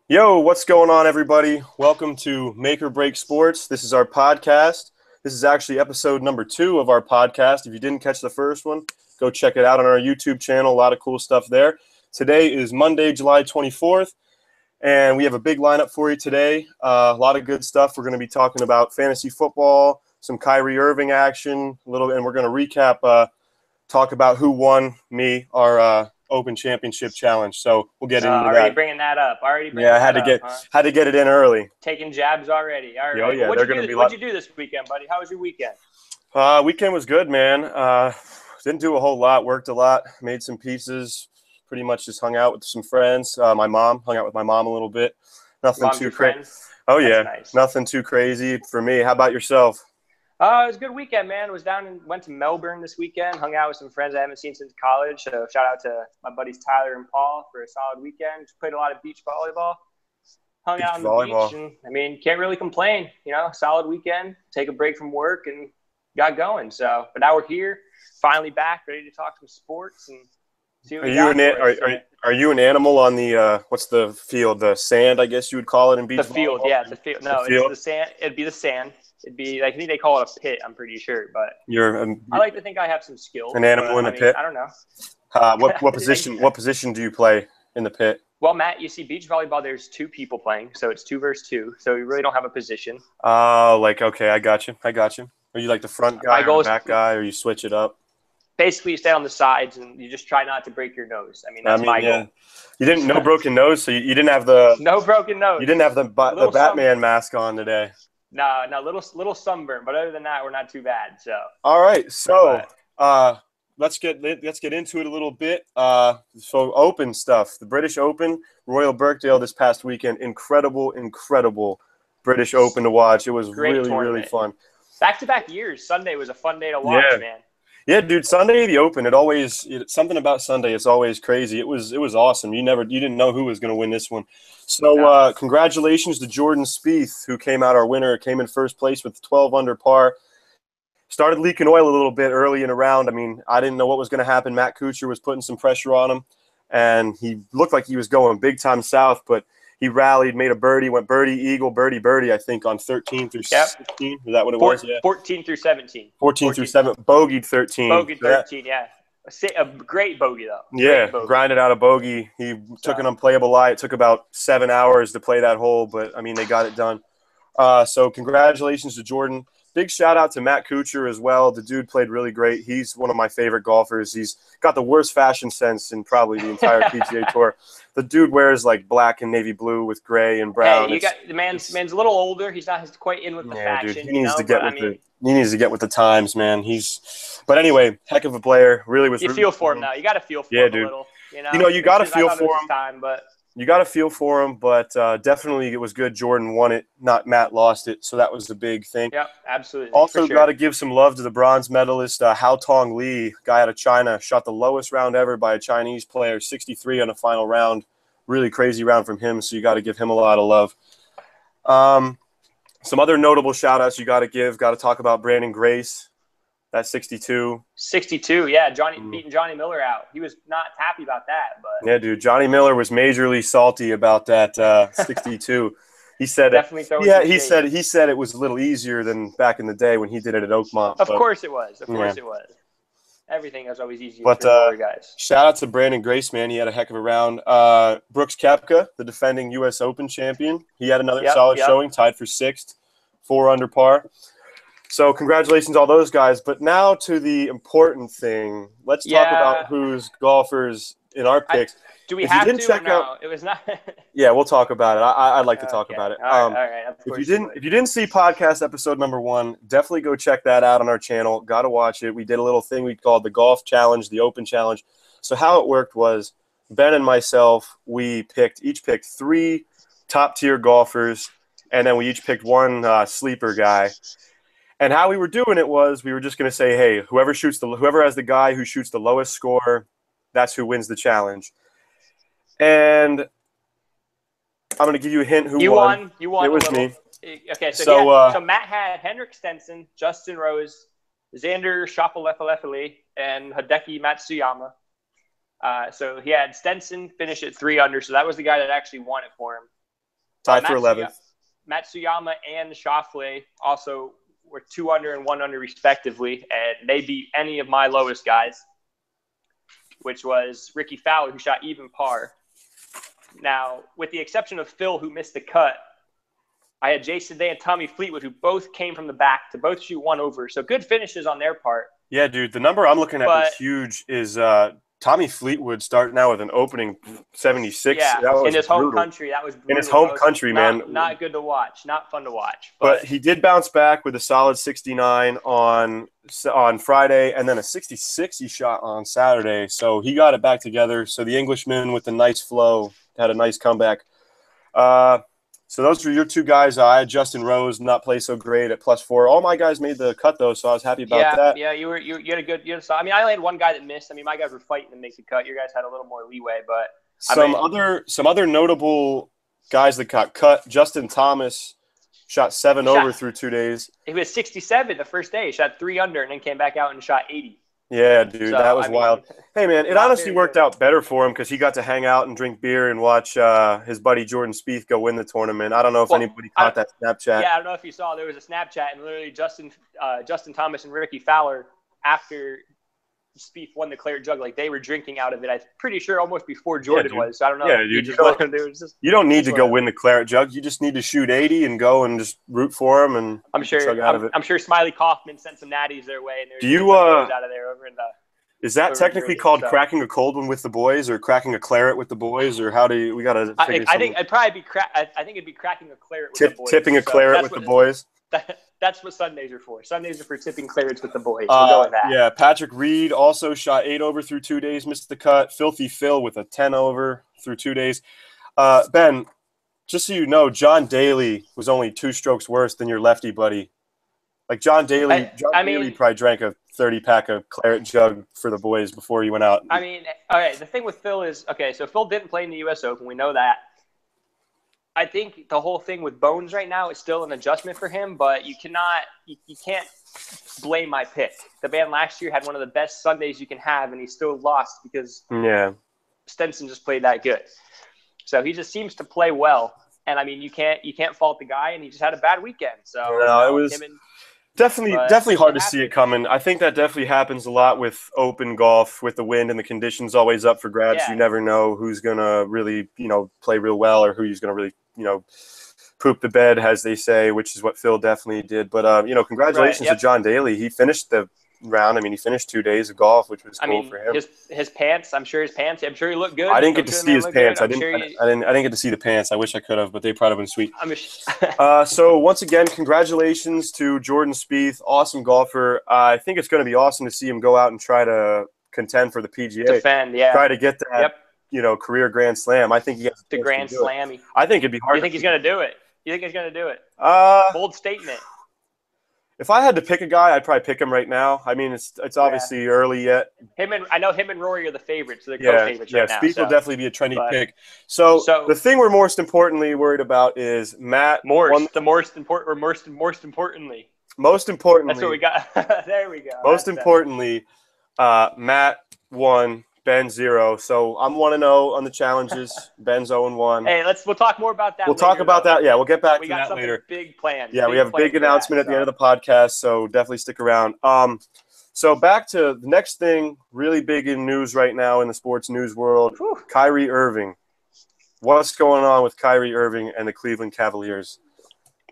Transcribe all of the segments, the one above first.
Yo, what's going on, everybody? Welcome to Make or Break Sports. This is our podcast. This is actually episode number 2 of our podcast. If you didn't catch the first one, go check it out on our YouTube channel. A lot of cool stuff there. Today is Monday, July 24th, and we have a big lineup for you today. A lot of good stuff. We're going to be talking about fantasy football, some Kyrie Irving action, a little, and we're going to recap, talk about who won our Open Championship Challenge. So we'll get into Already that. bringing that up. Yeah, I had to get it in early. Taking jabs already. All right. Oh, yeah, What'd you do this weekend, buddy? How was your weekend? Weekend was good, man. Didn't do a whole lot. Worked a lot. Made some pizzas. Pretty much just hung out with some friends. My mom hung out with my mom a little bit. Nothing too crazy. Oh yeah, nice. Nothing too crazy for me. How about yourself? It was a good weekend, man. Went to Melbourne this weekend. Hung out with some friends I haven't seen since college. So shout out to my buddies Tyler and Paul for a solid weekend. Just played a lot of beach volleyball. Hung out on the beach, and can't really complain. Solid weekend. Take a break from work and got going. So, but now we're here, finally back, ready to talk some sports and see what Are you an animal on the what's the field? The sand, I guess you would call it in beach volleyball? The field, yeah, the field. No, it's the sand. It'd be the sand. It'd be, I think they call it a pit, I'm pretty sure. But I like to think I have some skills. An animal in the pit? I don't know. What position do you play in the pit? Well, Matt, you see beach volleyball, there's 2 people playing, so it's 2 versus 2. So you really don't have a position. Oh, okay, I got you. Are you like the front guy or the back guy, or you switch it up? Basically, you stay on the sides and you just try not to break your nose. That's my goal. You didn't no broken nose, so you didn't have the no broken nose. You didn't have the Batman mask on today. No, little sunburn, but other than that, we're not too bad. So all right, so let's get into it a little bit. So Open stuff, the British Open, Royal Birkdale this past weekend, incredible British Open to watch. It was really fun. Back-to-back years, Sunday was a fun day to watch, man. Yeah, dude, Sunday the Open, something about Sunday, it's always crazy. It was awesome. You didn't know who was going to win this one. So congratulations to Jordan Spieth, who came out our winner, came in first place with 12 under par. Started leaking oil a little bit early in a round. I didn't know what was going to happen. Matt Kuchar was putting some pressure on him, and he looked like he was going big time south, but he rallied, made a birdie, went birdie, eagle, birdie, I think, on 13 through 16. Is that what it was? Yeah. 14 through 17. 14 through 7. Bogeyed 13. Bogeyed 13, yeah. A great bogey, though. Yeah, grinded out a bogey. He took an unplayable lie. It took about 7 hours to play that hole, but, they got it done. So congratulations to Jordan. Big shout-out to Matt Kuchar as well. The dude played really great. He's one of my favorite golfers. He's got the worst fashion sense in probably the entire PGA Tour. The dude wears, black and navy blue with gray and brown. Hey, the man's a little older. He's not quite in with the fashion. Dude, he needs to get with the times, man. But anyway, heck of a player. Really was. You feel for him now. You got to feel for him a little. You got to feel for him. But you got to feel for him, but definitely it was good. Jordan won it, not Matt lost it, so that was the big thing. Yeah, absolutely. Also got to give some love to the bronze medalist, Hao Tong Lee, guy out of China, shot the lowest round ever by a Chinese player, 63 on the final round. Really crazy round from him, so you got to give him a lot of love. Some other notable shout-outs you got to talk about Brandon Grace. That's 62. 62, yeah. Beating Johnny Miller out. He was not happy about that, but yeah, dude. Johnny Miller was majorly salty about that 62. He said he said it was a little easier than back in the day when he did it at Oakmont. Of course it was. It was. Everything was always easier for the guys. Shout out to Brandon Grace, man. He had a heck of a round. Brooks Koepka, the defending U.S. Open champion, he had another solid showing, tied for 6th, 4 under par. So congratulations all those guys. But now to the important thing. Let's talk about who's golfers in our picks. Do we have to? No, it was not. Yeah, we'll talk about it. I'd like to talk about it. All right. If you didn't see podcast episode number 1, definitely go check that out on our channel. Got to watch it. We did a little thing we called the Golf Challenge, the Open Challenge. So how it worked was Ben and myself, we each picked 3 top tier golfers, and then we each picked 1 sleeper guy. And how we were doing it was we were just going to say, hey, whoever has the guy who shoots the lowest score, that's who wins the challenge. And I'm going to give you a hint who won. You won. It was me. Okay, so Matt had Henrik Stenson, Justin Rose, Xander Schauffele, and Hideki Matsuyama. So he had Stenson finish at 3 under, so that was the guy that actually won it for him. tied for 11th. Matsuyama and Schauffele also were 2 under and 1 under respectively, and they beat any of my lowest guys, which was Ricky Fowler, who shot even par. Now, with the exception of Phil, who missed the cut, I had Jason Day and Tommy Fleetwood, who both came from the back to both shoot 1 over. So good finishes on their part. Yeah, dude. The number I'm looking at is huge. Is Tommy Fleetwood starting out with an opening 76? Yeah, that was in his home country. That was brutal. In his home country, man. Not good to watch. Not fun to watch. But he did bounce back with a solid 69 on Friday, and then a 66 he shot on Saturday. So he got it back together. So the Englishman with the nice flow had a nice comeback. So those were your 2 guys. I had Justin Rose not play so great at +4. All my guys made the cut though, so I was happy about that. Yeah, you had a good. I mean, I only had 1 guy that missed. I mean, my guys were fighting to make the cut. Your guys had a little more leeway, but some other notable guys that got cut. Justin Thomas shot 7 over through 2 days. He was 67 the first day. He shot 3 under and then came back out and shot 80. Yeah, dude, that was wild. Hey, man, it honestly worked out better for him because he got to hang out and drink beer and watch his buddy Jordan Spieth go win the tournament. I don't know if anybody caught that Snapchat. Yeah, I don't know if you saw. There was a Snapchat, and literally Justin Thomas and Ricky Fowler, after Spieth won the claret jug, like they were drinking out of it. I'm pretty sure almost before Jordan was. So I don't know. Yeah, you don't need to go win the claret jug. You just need to shoot 80 and go and just root for him. And I'm sure Smiley Kaufman sent some natties their way. And do you out of there over in the? Is that technically called cracking a cold one with the boys, or cracking a claret with the boys, or how do you? We gotta. I think it'd probably be I think it'd be cracking a claret with the boys. Tipping a claret with the boys. That's what Sundays are for. Sundays are for tipping clarets with the boys. We'll go with that. Yeah, Patrick Reed also shot 8 over through 2 days, missed the cut. Filthy Phil with a 10 over through 2 days. Ben, just so you know, John Daly was only 2 strokes worse than your lefty buddy. Like John Daly probably drank a 30-pack of claret jug for the boys before he went out. I mean, okay, the thing with Phil is, so Phil didn't play in the U.S. Open. We know that. I think the whole thing with Bones right now is still an adjustment for him, but you can't blame my pick. The band last year had one of the best Sundays you can have, and he still lost because Stenson just played that good. So he just seems to play well, and I mean you can't fault the guy, and he just had a bad weekend. So it was definitely hard to see it coming. I think that definitely happens a lot with open golf, with the wind and the conditions always up for grabs. You never know who's gonna really play real well or who's gonna really poop the bed, as they say, which is what Phil definitely did. But congratulations to John Daly. He finished the round. I mean, he finished 2 days of golf, which was cool for him. His pants. I'm sure he looked good. I didn't get to see his pants. I didn't get to see the pants. I wish I could have, but they probably been sweet. So once again, congratulations to Jordan Spieth. Awesome golfer. I think it's going to be awesome to see him go out and try to contend for the PGA. Defend, try to get that. Career Grand Slam. I think he has the Grand Slam. I think it'd be hard. You think he's going to do it? Bold statement. If I had to pick a guy, I'd probably pick him right now. I mean, it's obviously early yet. I know him and Rory are the favorites. So they're co-favorites right now. Spieth will definitely be a trendy pick. So the thing we're most importantly worried about is Matt. Most importantly. That's what we got. There we go. Most importantly, Matt won. Ben 0. So I'm 1-0 on the challenges. Ben's 0-1. Hey, we'll talk more about that. We'll talk about that. Yeah, we'll get back to that later. We got something big planned. Yeah, we have a big announcement at the end of the podcast, so definitely stick around. So back to the next thing, really big in news right now in the sports news world. Whew. Kyrie Irving. What's going on with Kyrie Irving and the Cleveland Cavaliers?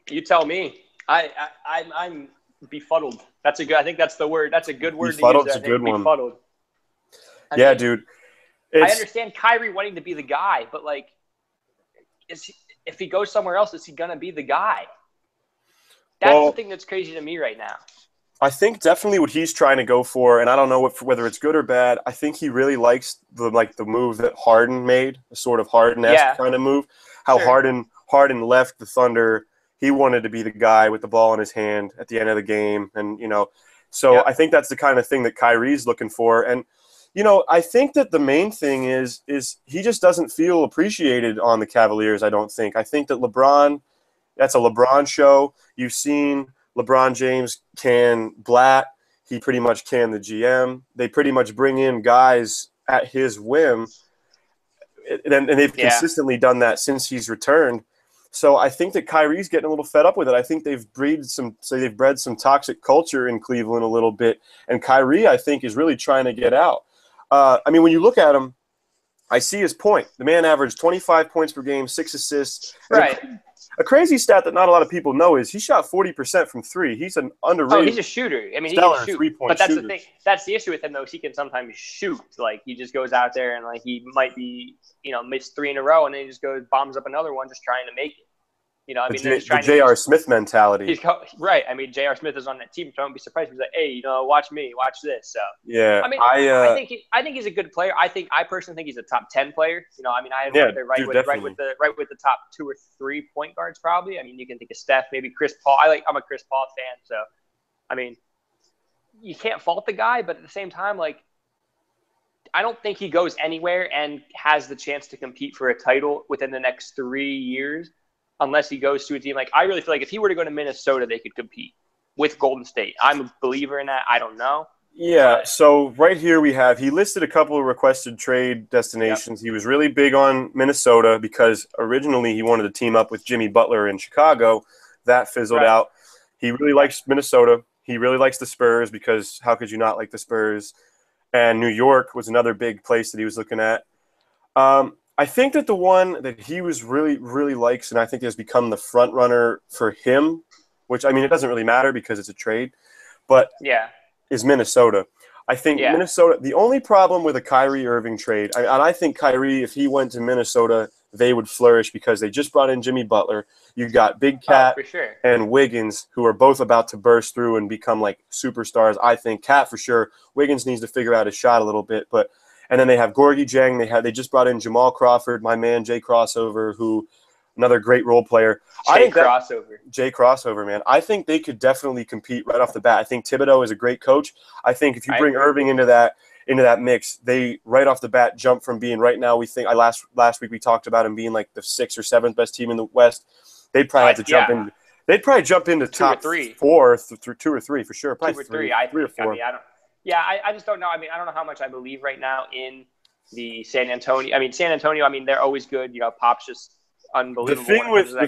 You tell me. I'm befuddled. I think that's the word. That's a good word befuddled's to use. A good one. Befuddled. Dude. I understand Kyrie wanting to be the guy, but if he goes somewhere else, is he gonna be the guy? That's the thing that's crazy to me right now. I think definitely what he's trying to go for, and I don't know whether it's good or bad. I think he really likes the move that Harden made, a sort of Harden-esque kind of move. How Harden left the Thunder. He wanted to be the guy with the ball in his hand at the end of the game, and I think that's the kind of thing that Kyrie's looking for. And I think that the main thing is he just doesn't feel appreciated on the Cavaliers, I don't think. I think that that's a LeBron show. You've seen LeBron James can Blatt. He pretty much can the GM. They pretty much bring in guys at his whim, and they've consistently done that since he's returned. So I think that Kyrie's getting a little fed up with it. I think they've bred some toxic culture in Cleveland a little bit, and Kyrie, I think, is really trying to get out. I mean, when you look at him, I see his point. The man averaged 25 points per game, 6 assists. Right. A crazy stat that not a lot of people know is he shot 40% from three. He's an underrated. Oh, he's a shooter. I mean, he can shoot. But that's shooter. the thing. That's the issue with him, though. Is he can sometimes shoot. Like, he just goes out there and, like, he might be, missed 3 in a row, and then he just goes bombs up another one just trying to make it. The J.R. Smith mentality. Right. I mean, J.R. Smith is on that team, so I don't be surprised if he's like, hey, watch me, watch this. So yeah, I mean, I think he's a good player. I personally think he's a top 10 player. I had him there right with the top 2 or 3 point guards probably. I mean, you can think of Steph, maybe Chris Paul. I'm a Chris Paul fan, so I mean, you can't fault the guy, but at the same time, like, I don't think he goes anywhere and has the chance to compete for a title within the next 3 years. Unless he goes to a team like, I really feel like if he were to go to Minnesota, they could compete with Golden State. I'm a believer in that. I don't know. Yeah. So right here he listed a couple of requested trade destinations. Yep. He was really big on Minnesota because originally he wanted to team up with Jimmy Butler in Chicago. That fizzled out. He really likes Minnesota. He really likes the Spurs because how could you not like the Spurs? And New York was another big place that he was looking at. I think that the one that he was really, really likes, and I think has become the front runner for him, which, I mean, it doesn't really matter because it's a trade, but is Minnesota. I think Minnesota, the only problem with a Kyrie Irving trade, and I think Kyrie, if he went to Minnesota, they would flourish because they just brought in Jimmy Butler. You got Big Cat and Wiggins, who are both about to burst through and become like superstars. I think Cat for sure. Wiggins needs to figure out his shot a little bit, but and then they have Gorgie Jang. They just brought in Jamal Crawford, my man Jay Crossover, who another great role player. Jay Crossover, man. I think they could definitely compete right off the bat. I think Thibodeau is a great coach. I think if you bring Irving into that mix, they right off the bat jump from being right now. We think last week we talked about them being like the 6th or 7th best team in the West. They'd probably have to jump in. They'd probably jump into top 4 through 2 or 3 for sure. Probably 3 or 4. I just don't know. I mean, I don't know how much I believe right now in the San Antonio. I mean, San Antonio, they're always good. Pop's just unbelievable. The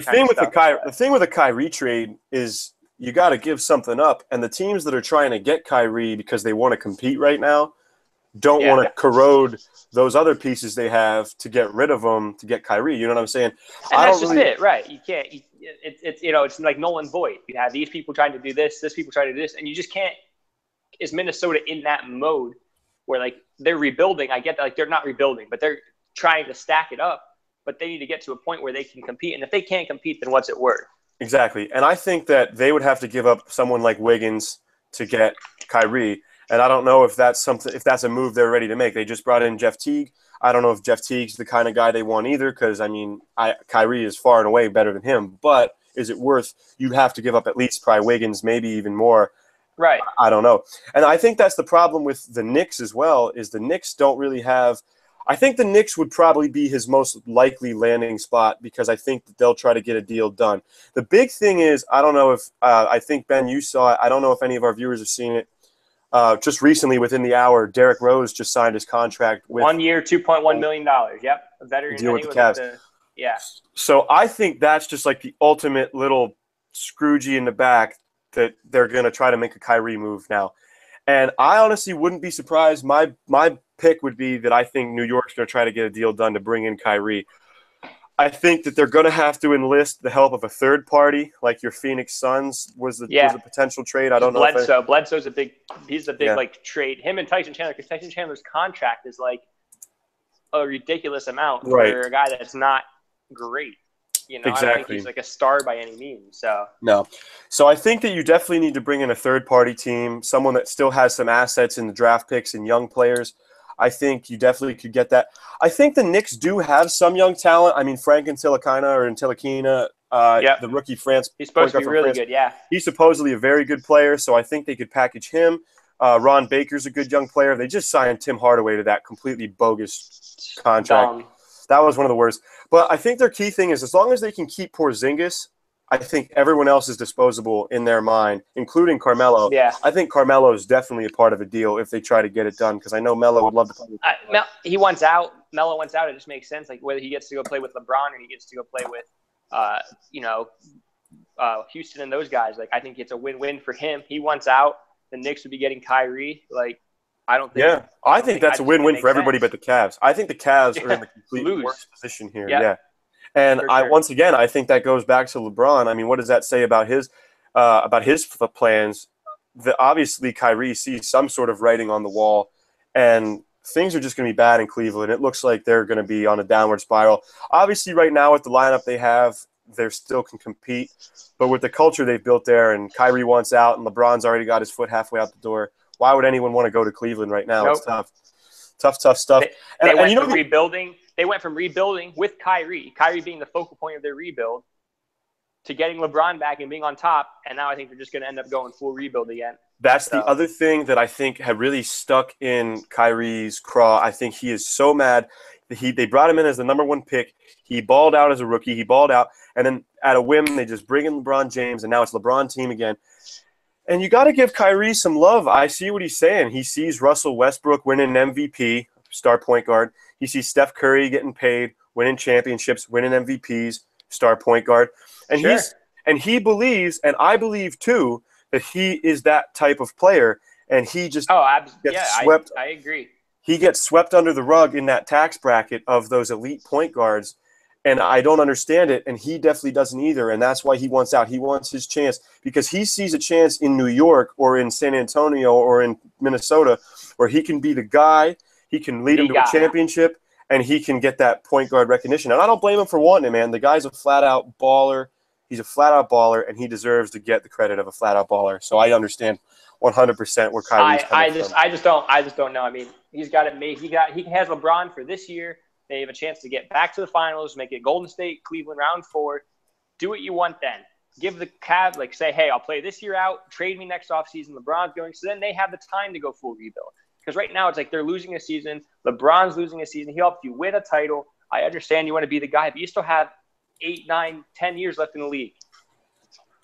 thing with a Kyrie trade is you got to give something up. And the teams that are trying to get Kyrie because they want to compete right now don't want to corrode those other pieces they have to get rid of them to get Kyrie. You know what I'm saying? And that's just it, right? You can't. It's like null and void. You have these people trying to do this people trying to do this, and you just can't. Is Minnesota in that mode where, like, they're rebuilding? I get that, like, they're not rebuilding, but they're trying to stack it up. But they need to get to a point where they can compete. And if they can't compete, then what's it worth? Exactly. And I think that they would have to give up someone like Wiggins to get Kyrie. And I don't know if that's a move they're ready to make. They just brought in Jeff Teague. I don't know if Jeff Teague's the kind of guy they want either because, I mean, Kyrie is far and away better than him. But is it worth – you'd have to give up at least probably Wiggins, maybe even more. Right. I don't know. And I think that's the problem with the Knicks as well, is the Knicks don't really have – I think the Knicks would probably be his most likely landing spot because I think that they'll try to get a deal done. The big thing is, I don't know if I think, Ben, you saw it. I don't know if any of our viewers have seen it. Just recently, within the hour, Derrick Rose just signed his contract with – 1 year, $2.1 million. Yep. A veteran deal with the Cavs. So I think that's just like the ultimate little Scroogey in the back that they're going to try to make a Kyrie move now. And I honestly wouldn't be surprised. My pick would be that I think New York's going to try to get a deal done to bring in Kyrie. I think that they're going to have to enlist the help of a third party, like your Phoenix Suns was the potential trade. I don't know. Bledsoe's a big like trade. Him and Tyson Chandler, because Tyson Chandler's contract is like a ridiculous amount for a guy that's not great. Exactly. I don't think he's like a star by any means. So no. So I think that you definitely need to bring in a third-party team, someone that still has some assets in the draft picks and young players. I think you definitely could get that. I think the Knicks do have some young talent. I mean, Frank Ntilikina, the rookie France. He's supposed to be really good, yeah. He's supposedly a very good player, so I think they could package him. Ron Baker's a good young player. They just signed Tim Hardaway to that completely bogus contract. That was one of the worst. But I think their key thing is as long as they can keep Porzingis, I think everyone else is disposable in their mind, including Carmelo. Yeah. I think Carmelo is definitely a part of a deal if they try to get it done because I know Melo would love to play. He wants out. Melo wants out. It just makes sense. Like whether he gets to go play with LeBron or he gets to go play with you know, Houston and those guys. Like, I think it's a win-win for him. He wants out. The Knicks would be getting Kyrie. Like, I don't think. Yeah, I think that's a win-win for everybody sense. but the Cavs. I think the Cavs are in the complete Lose. worst position here. Yep. Yeah, and For sure. once again, I think that goes back to LeBron. I mean, what does that say about his plans? Obviously, Kyrie sees some sort of writing on the wall, and things are just going to be bad in Cleveland. It looks like they're going to be on a downward spiral. Obviously, right now with the lineup they have, they still can compete. But with the culture they've built there, and Kyrie wants out, and LeBron's already got his foot halfway out the door, why would anyone want to go to Cleveland right now? Nope. It's tough stuff. They went from rebuilding. They went from rebuilding with Kyrie being the focal point of their rebuild, to getting LeBron back and being on top, and now I think they're just going to end up going full rebuild again. That's the other thing that I think had really stuck in Kyrie's craw. I think he is so mad. They brought him in as the number 1 pick. He balled out as a rookie. He balled out, and then at a whim, they just bring in LeBron James, and now it's LeBron team again. And you got to give Kyrie some love. I see what he's saying. He sees Russell Westbrook winning MVP, star point guard. He sees Steph Curry getting paid, winning championships, winning MVPs, star point guard. And he believes, and I believe too, that he is that type of player, and he just gets swept. I agree. He gets swept under the rug in that tax bracket of those elite point guards, and I don't understand it, and he definitely doesn't either, and that's why he wants out. He wants his chance because he sees a chance in New York or in San Antonio or in Minnesota where he can be the guy, he can lead him to a championship, and he can get that point guard recognition. And I don't blame him for wanting it, man. The guy's a flat-out baller. He's a flat-out baller, and he deserves to get the credit of a flat-out baller. So I understand 100% where Kyrie's coming from. I just don't know. I mean, he's got it made. He has LeBron for this year. They have a chance to get back to the finals, make it Golden State, Cleveland, round 4. Do what you want then. Give the Cavs, say, hey, I'll play this year out. Trade me next offseason. LeBron's going. So then they have the time to go full rebuild. Because right now it's like they're losing a season. LeBron's losing a season. He helped you win a title. I understand you want to be the guy, but you still have 8, 9, 10 years left in the league.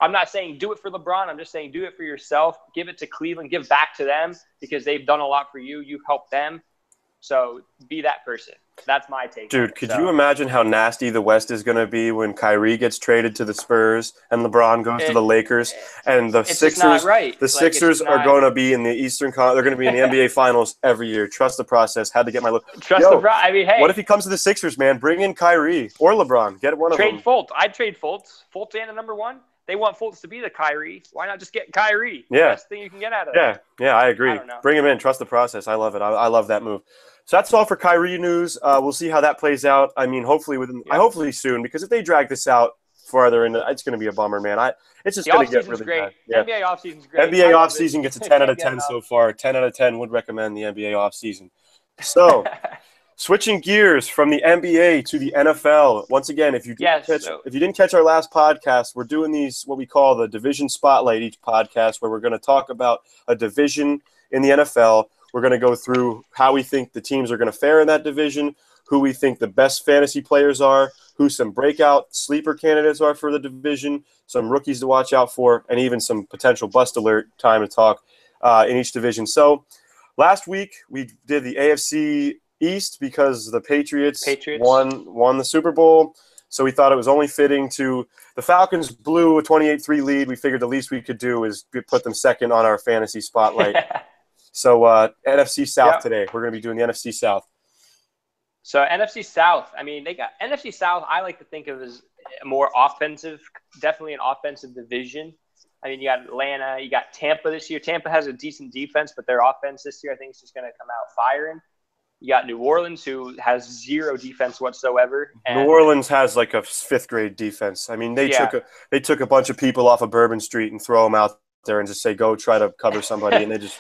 I'm not saying do it for LeBron. I'm just saying do it for yourself. Give it to Cleveland. Give back to them because they've done a lot for you. You've helped them. So be that person. That's my take. Dude, could you imagine how nasty the West is going to be when Kyrie gets traded to the Spurs and LeBron goes to the Lakers and the Sixers? The Sixers are going to be in the Eastern Conference. They're going to be in the NBA Finals every year. Trust the process. Had to get my look. Trust the process. I mean, hey. What if he comes to the Sixers, man? Bring in Kyrie or LeBron. Get one of them. Trade Fultz. I'd trade Fultz. Fultz and the number 1. They want Fultz to be the Kyrie. Why not just get Kyrie? Yeah. Best thing you can get out of it. Yeah, I agree. I don't know. Bring him in. Trust the process. I love it. I love that move. So that's all for Kyrie news. We'll see how that plays out. I mean, hopefully hopefully soon, because if they drag this out farther, it's going to be a bummer, man. It's just going to get really bad. Yeah. NBA offseason's great. NBA offseason gets a 10 out of 10 so far. 10 out of 10 would recommend the NBA offseason. So, switching gears from the NBA to the NFL. Once again, if you didn't catch our last podcast, we're doing these what we call the division spotlight each podcast, where we're going to talk about a division in the NFL. We're going to go through how we think the teams are going to fare in that division, who we think the best fantasy players are, who some breakout sleeper candidates are for the division, some rookies to watch out for, and even some potential bust alert time to talk in each division. So last week we did the AFC East because the Patriots won the Super Bowl. So we thought it was only fitting to – the Falcons blew a 28-3 lead. We figured the least we could do is put them second on our fantasy spotlight. So NFC South today. We're going to be doing the NFC South. So NFC South, I mean, they got NFC South. I like to think of as more offensive, definitely an offensive division. I mean, you got Atlanta, you got Tampa this year. Tampa has a decent defense, but their offense this year, I think, is just going to come out firing. You got New Orleans, who has zero defense whatsoever. New Orleans has like a 5th grade defense. I mean, they took a bunch of people off of Bourbon Street and throw them out there and just say, go try to cover somebody, and they just,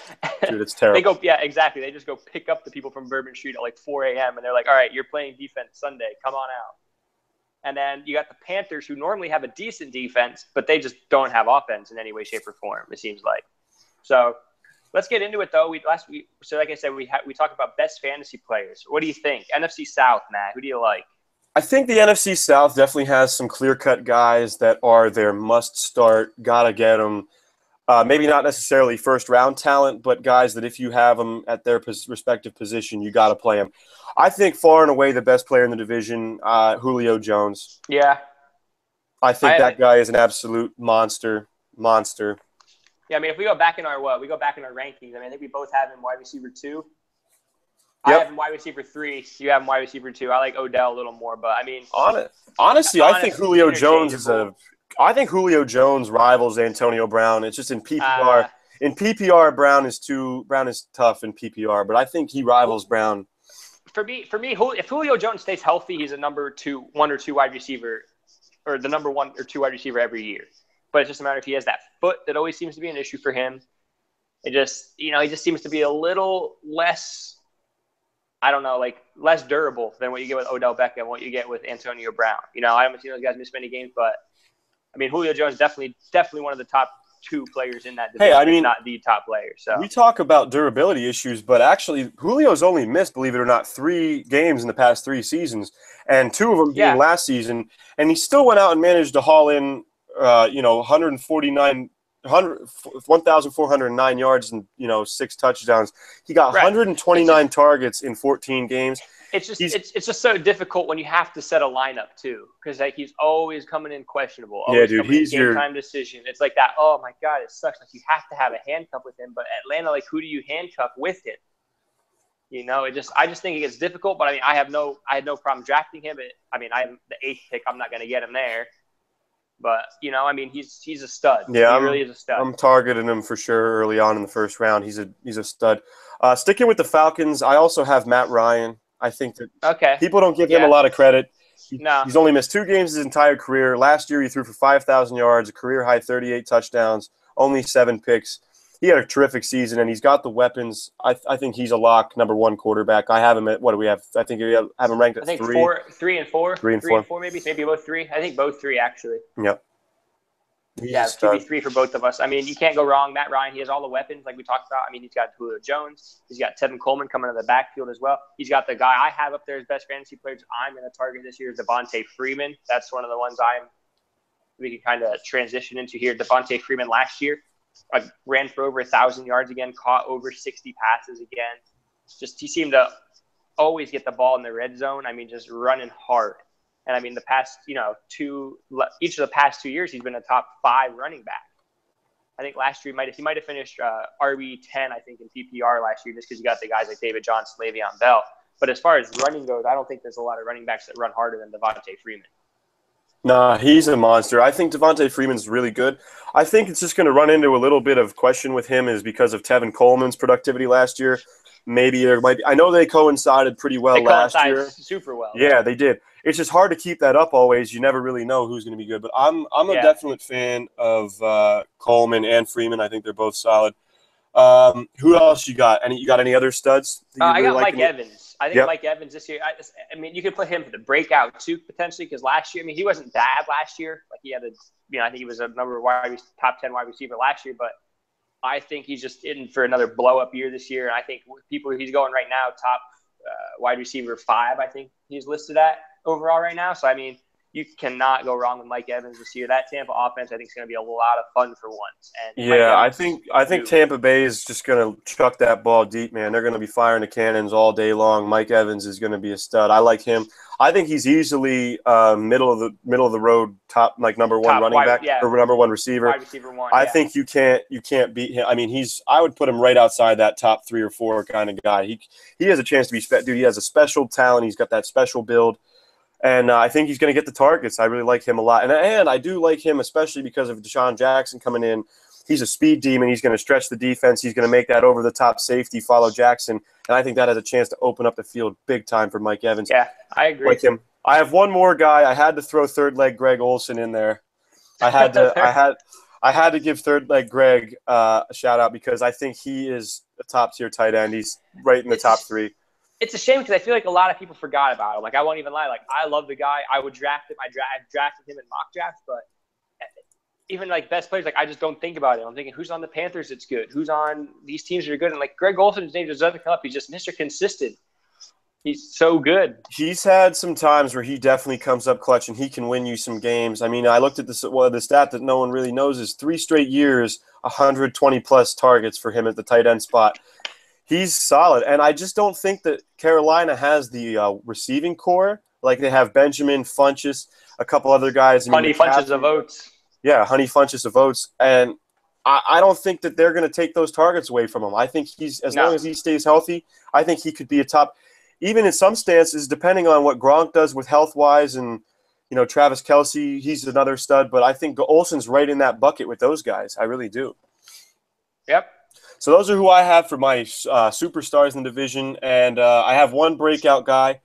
dude, it's terrible. Exactly. They just go pick up the people from Bourbon Street at like 4 a.m. and they're like, all right, you're playing defense Sunday. Come on out. And then you got the Panthers, who normally have a decent defense, but they just don't have offense in any way, shape, or form, it seems like. So let's get into it, though. Last week, so like I said, we talked about best fantasy players. What do you think? NFC South, Matt, who do you like? I think the NFC South definitely has some clear-cut guys that are their must-start, gotta get them. Maybe not necessarily first-round talent, but guys that if you have them at their respective position, you got to play them. I think far and away the best player in the division, Julio Jones. Yeah. I think that guy is an absolute monster. Yeah, I mean, if we go back in our rankings, I mean, I think we both have him wide receiver 2. Yep. I have him wide receiver 3. You have him wide receiver 2. I like Odell a little more, but I mean, honestly, I think Julio Jones rivals Antonio Brown. It's just in PPR. In PPR, Brown is tough in PPR, but I think he rivals Brown. For me, if Julio Jones stays healthy, he's a number 1 or 2 wide receiver, or the number 1 or 2 wide receiver every year. But it's just a matter if he has that foot that always seems to be an issue for him. It just, he just seems to be a little less, I don't know, like less durable than what you get with Odell Beckham, what you get with Antonio Brown. I haven't seen those guys miss many games, but I mean, Julio Jones definitely one of the top 2 players in that division. Hey, I mean, not the top player. So we talk about durability issues, but actually Julio's only missed, believe it or not, 3 games in the past 3 seasons, and 2 of them being last season, and he still went out and managed to haul in 1,409 yards and 6 touchdowns. He got 129 targets in 14 games. It's just so difficult when you have to set a lineup too, because like he's always coming in questionable. Always he's game time decision. It's like that. Oh my God, it sucks. Like you have to have a handcuff with him, but Atlanta, like who do you handcuff with him? I just think it gets difficult. But I mean, I had no problem drafting him. I'm the 8th pick. I'm not going to get him there. But, I mean, he's a stud. Yeah, he really is a stud. I'm targeting him for sure early on in the first round. He's a stud. Sticking with the Falcons, I also have Matt Ryan. I think that people don't give him a lot of credit. He's only missed 2 games his entire career. Last year, he threw for 5,000 yards, a career-high 38 touchdowns, only 7 picks. He had a terrific season, and he's got the weapons. I think he's a lock number 1 quarterback. I have him at, what do we have? I think we have him ranked at 3. 3 and 4. 3 and 4 maybe both 3. I think both 3 actually. Yep. It's 2v3 for both of us. I mean, you can't go wrong. Matt Ryan, he has all the weapons like we talked about. I mean, he's got Julio Jones. He's got Tevin Coleman coming in the backfield as well. He's got the guy I have up there as best fantasy players I'm going to target this year is Devontae Freeman. That's one of the ones we can kind of transition into here. Devontae Freeman last year ran for over 1,000 yards again, caught over 60 passes again. Just he seemed to always get the ball in the red zone. I mean, just running hard. And I mean, the past, each of the past 2 years, he's been a top 5 running back. I think last year he might have finished RB10, I think, in PPR last year, just because you got the guys like David Johnson, Le'Veon Bell. But as far as running goes, I don't think there's a lot of running backs that run harder than Devontae Freeman. Nah, he's a monster. I think Devontae Freeman's really good. I think it's just going to run into a little bit of question with him is because of Tevin Coleman's productivity last year. Maybe there might be – I know they coincided pretty well last year. Super well. Yeah, they did. It's just hard to keep that up always. You never really know who's going to be good. But I'm a definite fan of Coleman and Freeman. I think they're both solid. Who else you got? You got any other studs? I got Mike Evans. I think Mike Evans this year. I mean, you could put him for the breakout too potentially because last year, I mean, he wasn't bad last year. Like he had I think he was a top 10 wide receiver last year. But I think he's just in for another blow up year this year. And I think he's going right now top wide receiver 5. I think he's listed at overall right now. So I mean, you cannot go wrong with Mike Evans this year. That Tampa offense, I think, is going to be a lot of fun for once. And I think Tampa Bay is just going to chuck that ball deep, man. They're going to be firing the cannons all day long. Mike Evans is going to be a stud. I like him. I think he's easily middle of the road top number 1 running back or number 1 receiver. Wide receiver 1. I think you can't beat him. I mean, I would put him right outside that top 3 or 4 kind of guy. He has a chance to be dude. He has a special talent. He's got that special build. And I think he's going to get the targets. I really like him a lot. And I do like him especially because of Deshaun Jackson coming in. He's a speed demon. He's going to stretch the defense. He's going to make that over-the-top safety follow Jackson. And I think that has a chance to open up the field big time for Mike Evans. Yeah, I agree. Like him. I have one more guy. I had to throw third leg Greg Olsen in there. I had to give third leg Greg a shout-out because I think he is a top-tier tight end. He's right in the top 3. It's a shame because I feel like a lot of people forgot about him. Like, I won't even lie. Like, I love the guy. I would draft him. I've drafted him in mock drafts, but even, like, best players, like, I just don't think about him. I'm thinking, who's on the Panthers that's good? Who's on these teams that are good? And, like, Greg Olsen's name just doesn't come up. He's just Mr. Consistent. He's so good. He's had some times where he definitely comes up clutch and he can win you some games. I mean, I looked at the stat that no one really knows is 3 straight years, 120-plus targets for him at the tight end spot. He's solid, and I just don't think that Carolina has the receiving core. Like they have Benjamin Funchess, a couple other guys. Honey Funches of Oats. Yeah, Honey Funchess of Oats. And I don't think that they're going to take those targets away from him. I think as long as he stays healthy, I think he could be a top, even in some stances, depending on what Gronk does with health-wise and, Travis Kelce, he's another stud. But I think Olsen's right in that bucket with those guys. I really do. Yep. So those are who I have for my superstars in the division. And I have one breakout guy.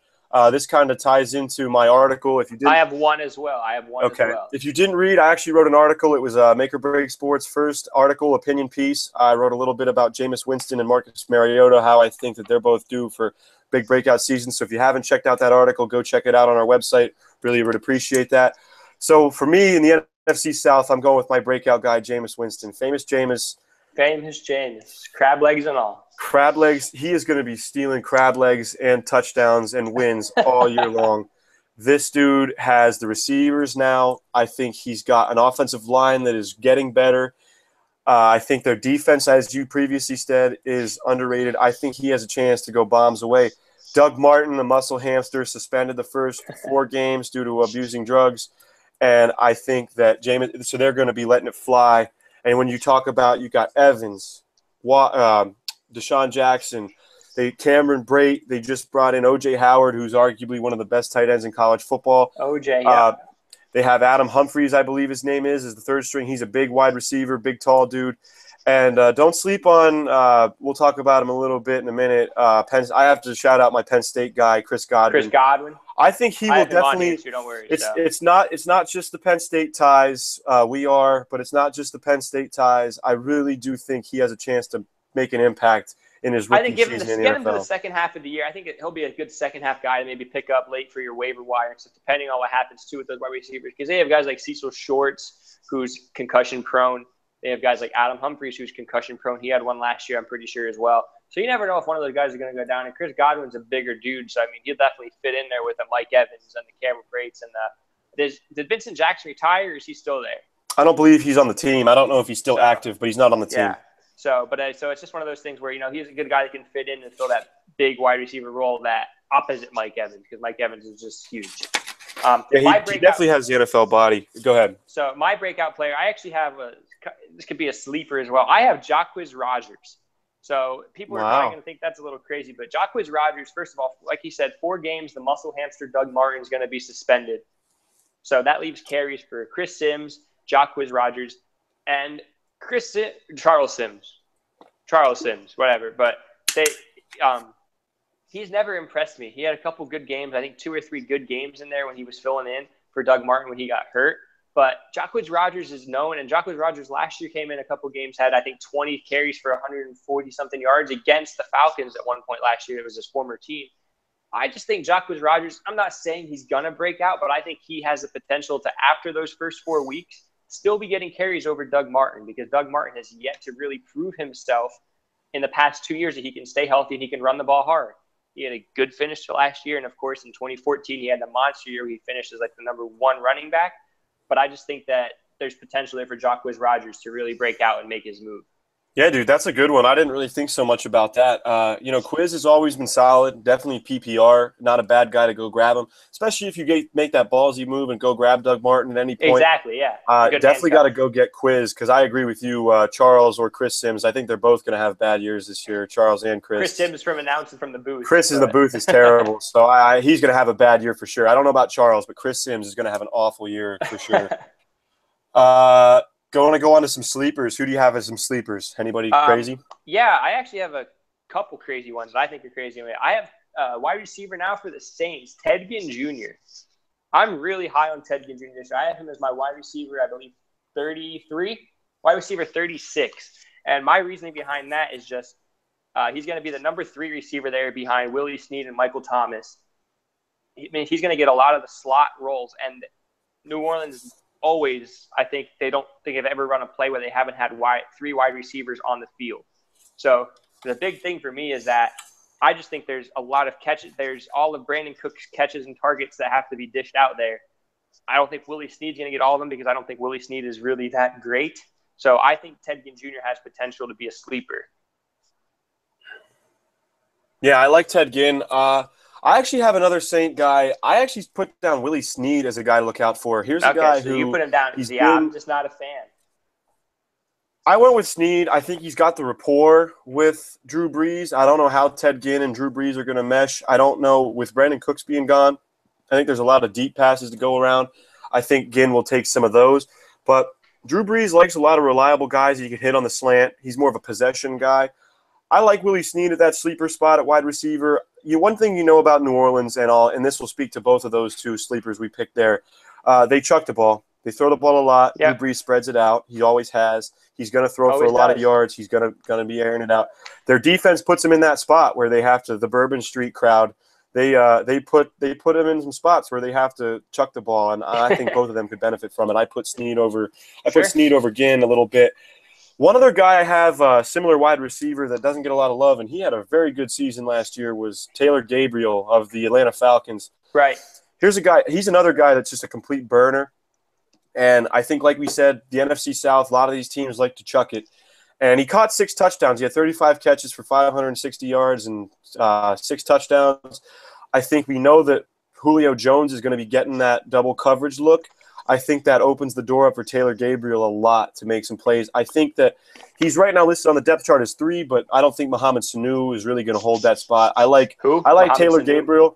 This kind of ties into my article. If you didn't, I have one as well. Okay. If you didn't read, I actually wrote an article. It was Make or Break Sports' first article, opinion piece. I wrote a little bit about Jameis Winston and Marcus Mariota, how I think that they're both due for big breakout seasons. So if you haven't checked out that article, go check it out on our website. Really would appreciate that. So for me, in the NFC South, I'm going with my breakout guy, Jameis Winston. Famous Jameis. Crab legs and all. Crab legs. He is going to be stealing crab legs and touchdowns and wins all year long. This dude has the receivers now. I think he's got an offensive line that is getting better. I think their defense, as you previously said, is underrated. I think he has a chance to go bombs away. Doug Martin, the muscle hamster, suspended the first 4 games due to abusing drugs. And I think that Jameis – so they're going to be letting it fly. And when you talk about – you got Evans, Deshaun Jackson, Cameron Brate. They just brought in O.J. Howard, who's arguably one of the best tight ends in college football. O.J., yeah. They have Adam Humphries, I believe his name is the third string. He's a big wide receiver, big tall dude. And don't sleep on we'll talk about him a little bit in a minute. I have to shout out my Penn State guy, Chris Godwin. I think he will definitely. So don't worry. It's not just the Penn State ties. But it's not just the Penn State ties. I really do think he has a chance to make an impact in his rookie season in the NFL. Get him to the second half of the year. I think he'll be a good second half guy to maybe pick up late for your waiver wire, so depending on what happens too with those wide receivers. Because they have guys like Cecil Shorts, who's concussion prone. They have guys like Adam Humphries, who's concussion prone. He had one last year, I'm pretty sure, as well. So you never know if one of those guys are going to go down. And Chris Godwin's a bigger dude, so I mean he'll definitely fit in there with the Mike Evans and the Cameron Brates and did Vincent Jackson retire, or is he still there? I don't believe he's on the team. I don't know if he's still active, but he's not on the team. Yeah. So it's just one of those things where, he's a good guy that can fit in and fill that big wide receiver role that opposite Mike Evans, because Mike Evans is just huge. He definitely has the NFL body. Go ahead. So my breakout player, I actually have this could be a sleeper as well. I have Jacquizz Rodgers. So people are probably going to think that's a little crazy, but Jacquizz Rodgers, first of all, like he said, 4 games, the muscle hamster Doug Martin is going to be suspended. So that leaves carries for Chris Sims, Jacquizz Rodgers, and Charles Sims, whatever. But he's never impressed me. He had a couple good games, I think 2 or 3 good games in there when he was filling in for Doug Martin when he got hurt. But Jacquizz Rodgers is known, and Jacquizz Rodgers last year came in a couple games, had I think 20 carries for 140-something yards against the Falcons at one point last year. It was his former team. I just think Jacquizz Rodgers, I'm not saying he's going to break out, but I think he has the potential to, after those first 4 weeks, still be getting carries over Doug Martin, because Doug Martin has yet to really prove himself in the past 2 years that he can stay healthy and he can run the ball hard. He had a good finish to last year, and of course in 2014 he had the monster year where he finished as like the number 1 running back. But I just think that there's potential there for Jacquizz Rodgers to really break out and make his move. Yeah, dude, that's a good one. I didn't really think so much about that. Quiz has always been solid. Definitely PPR. Not a bad guy to go grab him, especially if you make that ballsy move and go grab Doug Martin at any point. Exactly, yeah. Definitely got to go get Quiz, because I agree with you, Charles or Chris Sims. I think they're both going to have bad years this year, Charles and Chris. Chris Sims from announcing from the booth. Chris in the booth is terrible, so he's going to have a bad year for sure. I don't know about Charles, but Chris Sims is going to have an awful year for sure. Going to go on to some sleepers. Who do you have as some sleepers? Anybody crazy? Yeah, I actually have a couple crazy ones that I think are crazy. I have wide receiver now for the Saints, Ted Ginn Jr. I'm really high on Ted Ginn Jr. So I have him as my wide receiver, I believe, 33, wide receiver 36. And my reasoning behind that is just he's going to be the number 3 receiver there behind Willie Snead and Michael Thomas. He's going to get a lot of the slot roles. And New Orleans always, I think they've ever run a play where they haven't had 3 wide receivers on the field. So the big thing for me is that I just think there's a lot of catches. There's all of Brandon Cook's catches and targets that have to be dished out there. I don't think Willie Snead's going to get all of them, because I don't think Willie Snead is really that great. So I think Ted Ginn Jr. has potential to be a sleeper. Yeah, I like Ted Ginn. I actually have another Saint guy. I actually put down Willie Snead as a guy to look out for. Here's a guy So you who put him down. he's Yeah, I'm been. just not a fan. I went with Snead. I think he's got the rapport with Drew Brees. I don't know how Ted Ginn and Drew Brees are going to mesh. I don't know with Brandon Cooks being gone. I think there's a lot of deep passes to go around. I think Ginn will take some of those. But Drew Brees likes a lot of reliable guys that you can hit on the slant. He's more of a possession guy. I like Willie Snead at that sleeper spot at wide receiver. One thing you know about New Orleans and this will speak to both of those two sleepers we picked there. They chuck the ball. They throw the ball a lot. Yep. Drew Brees spreads it out. He always has. He's going to throw for a lot of yards. He's going to be airing it out. Their defense puts him in that spot where they have to. The Bourbon Street crowd. They put him in some spots where they have to chuck the ball, and I think both of them could benefit from it. I put Snead over Ginn a little bit. One other guy I have a similar wide receiver that doesn't get a lot of love, and he had a very good season last year, was Taylor Gabriel of the Atlanta Falcons. Right. Here's a guy. He's another guy that's just a complete burner. And I think, like we said, the NFC South, a lot of these teams like to chuck it. And he caught 6 touchdowns. He had 35 catches for 560 yards and 6 touchdowns. I think we know that Julio Jones is going to be getting that double coverage look. I think that opens the door up for Taylor Gabriel a lot to make some plays. I think that he's right now listed on the depth chart as 3, but I don't think Mohamed Sanu is really going to hold that spot. I like Taylor Gabriel.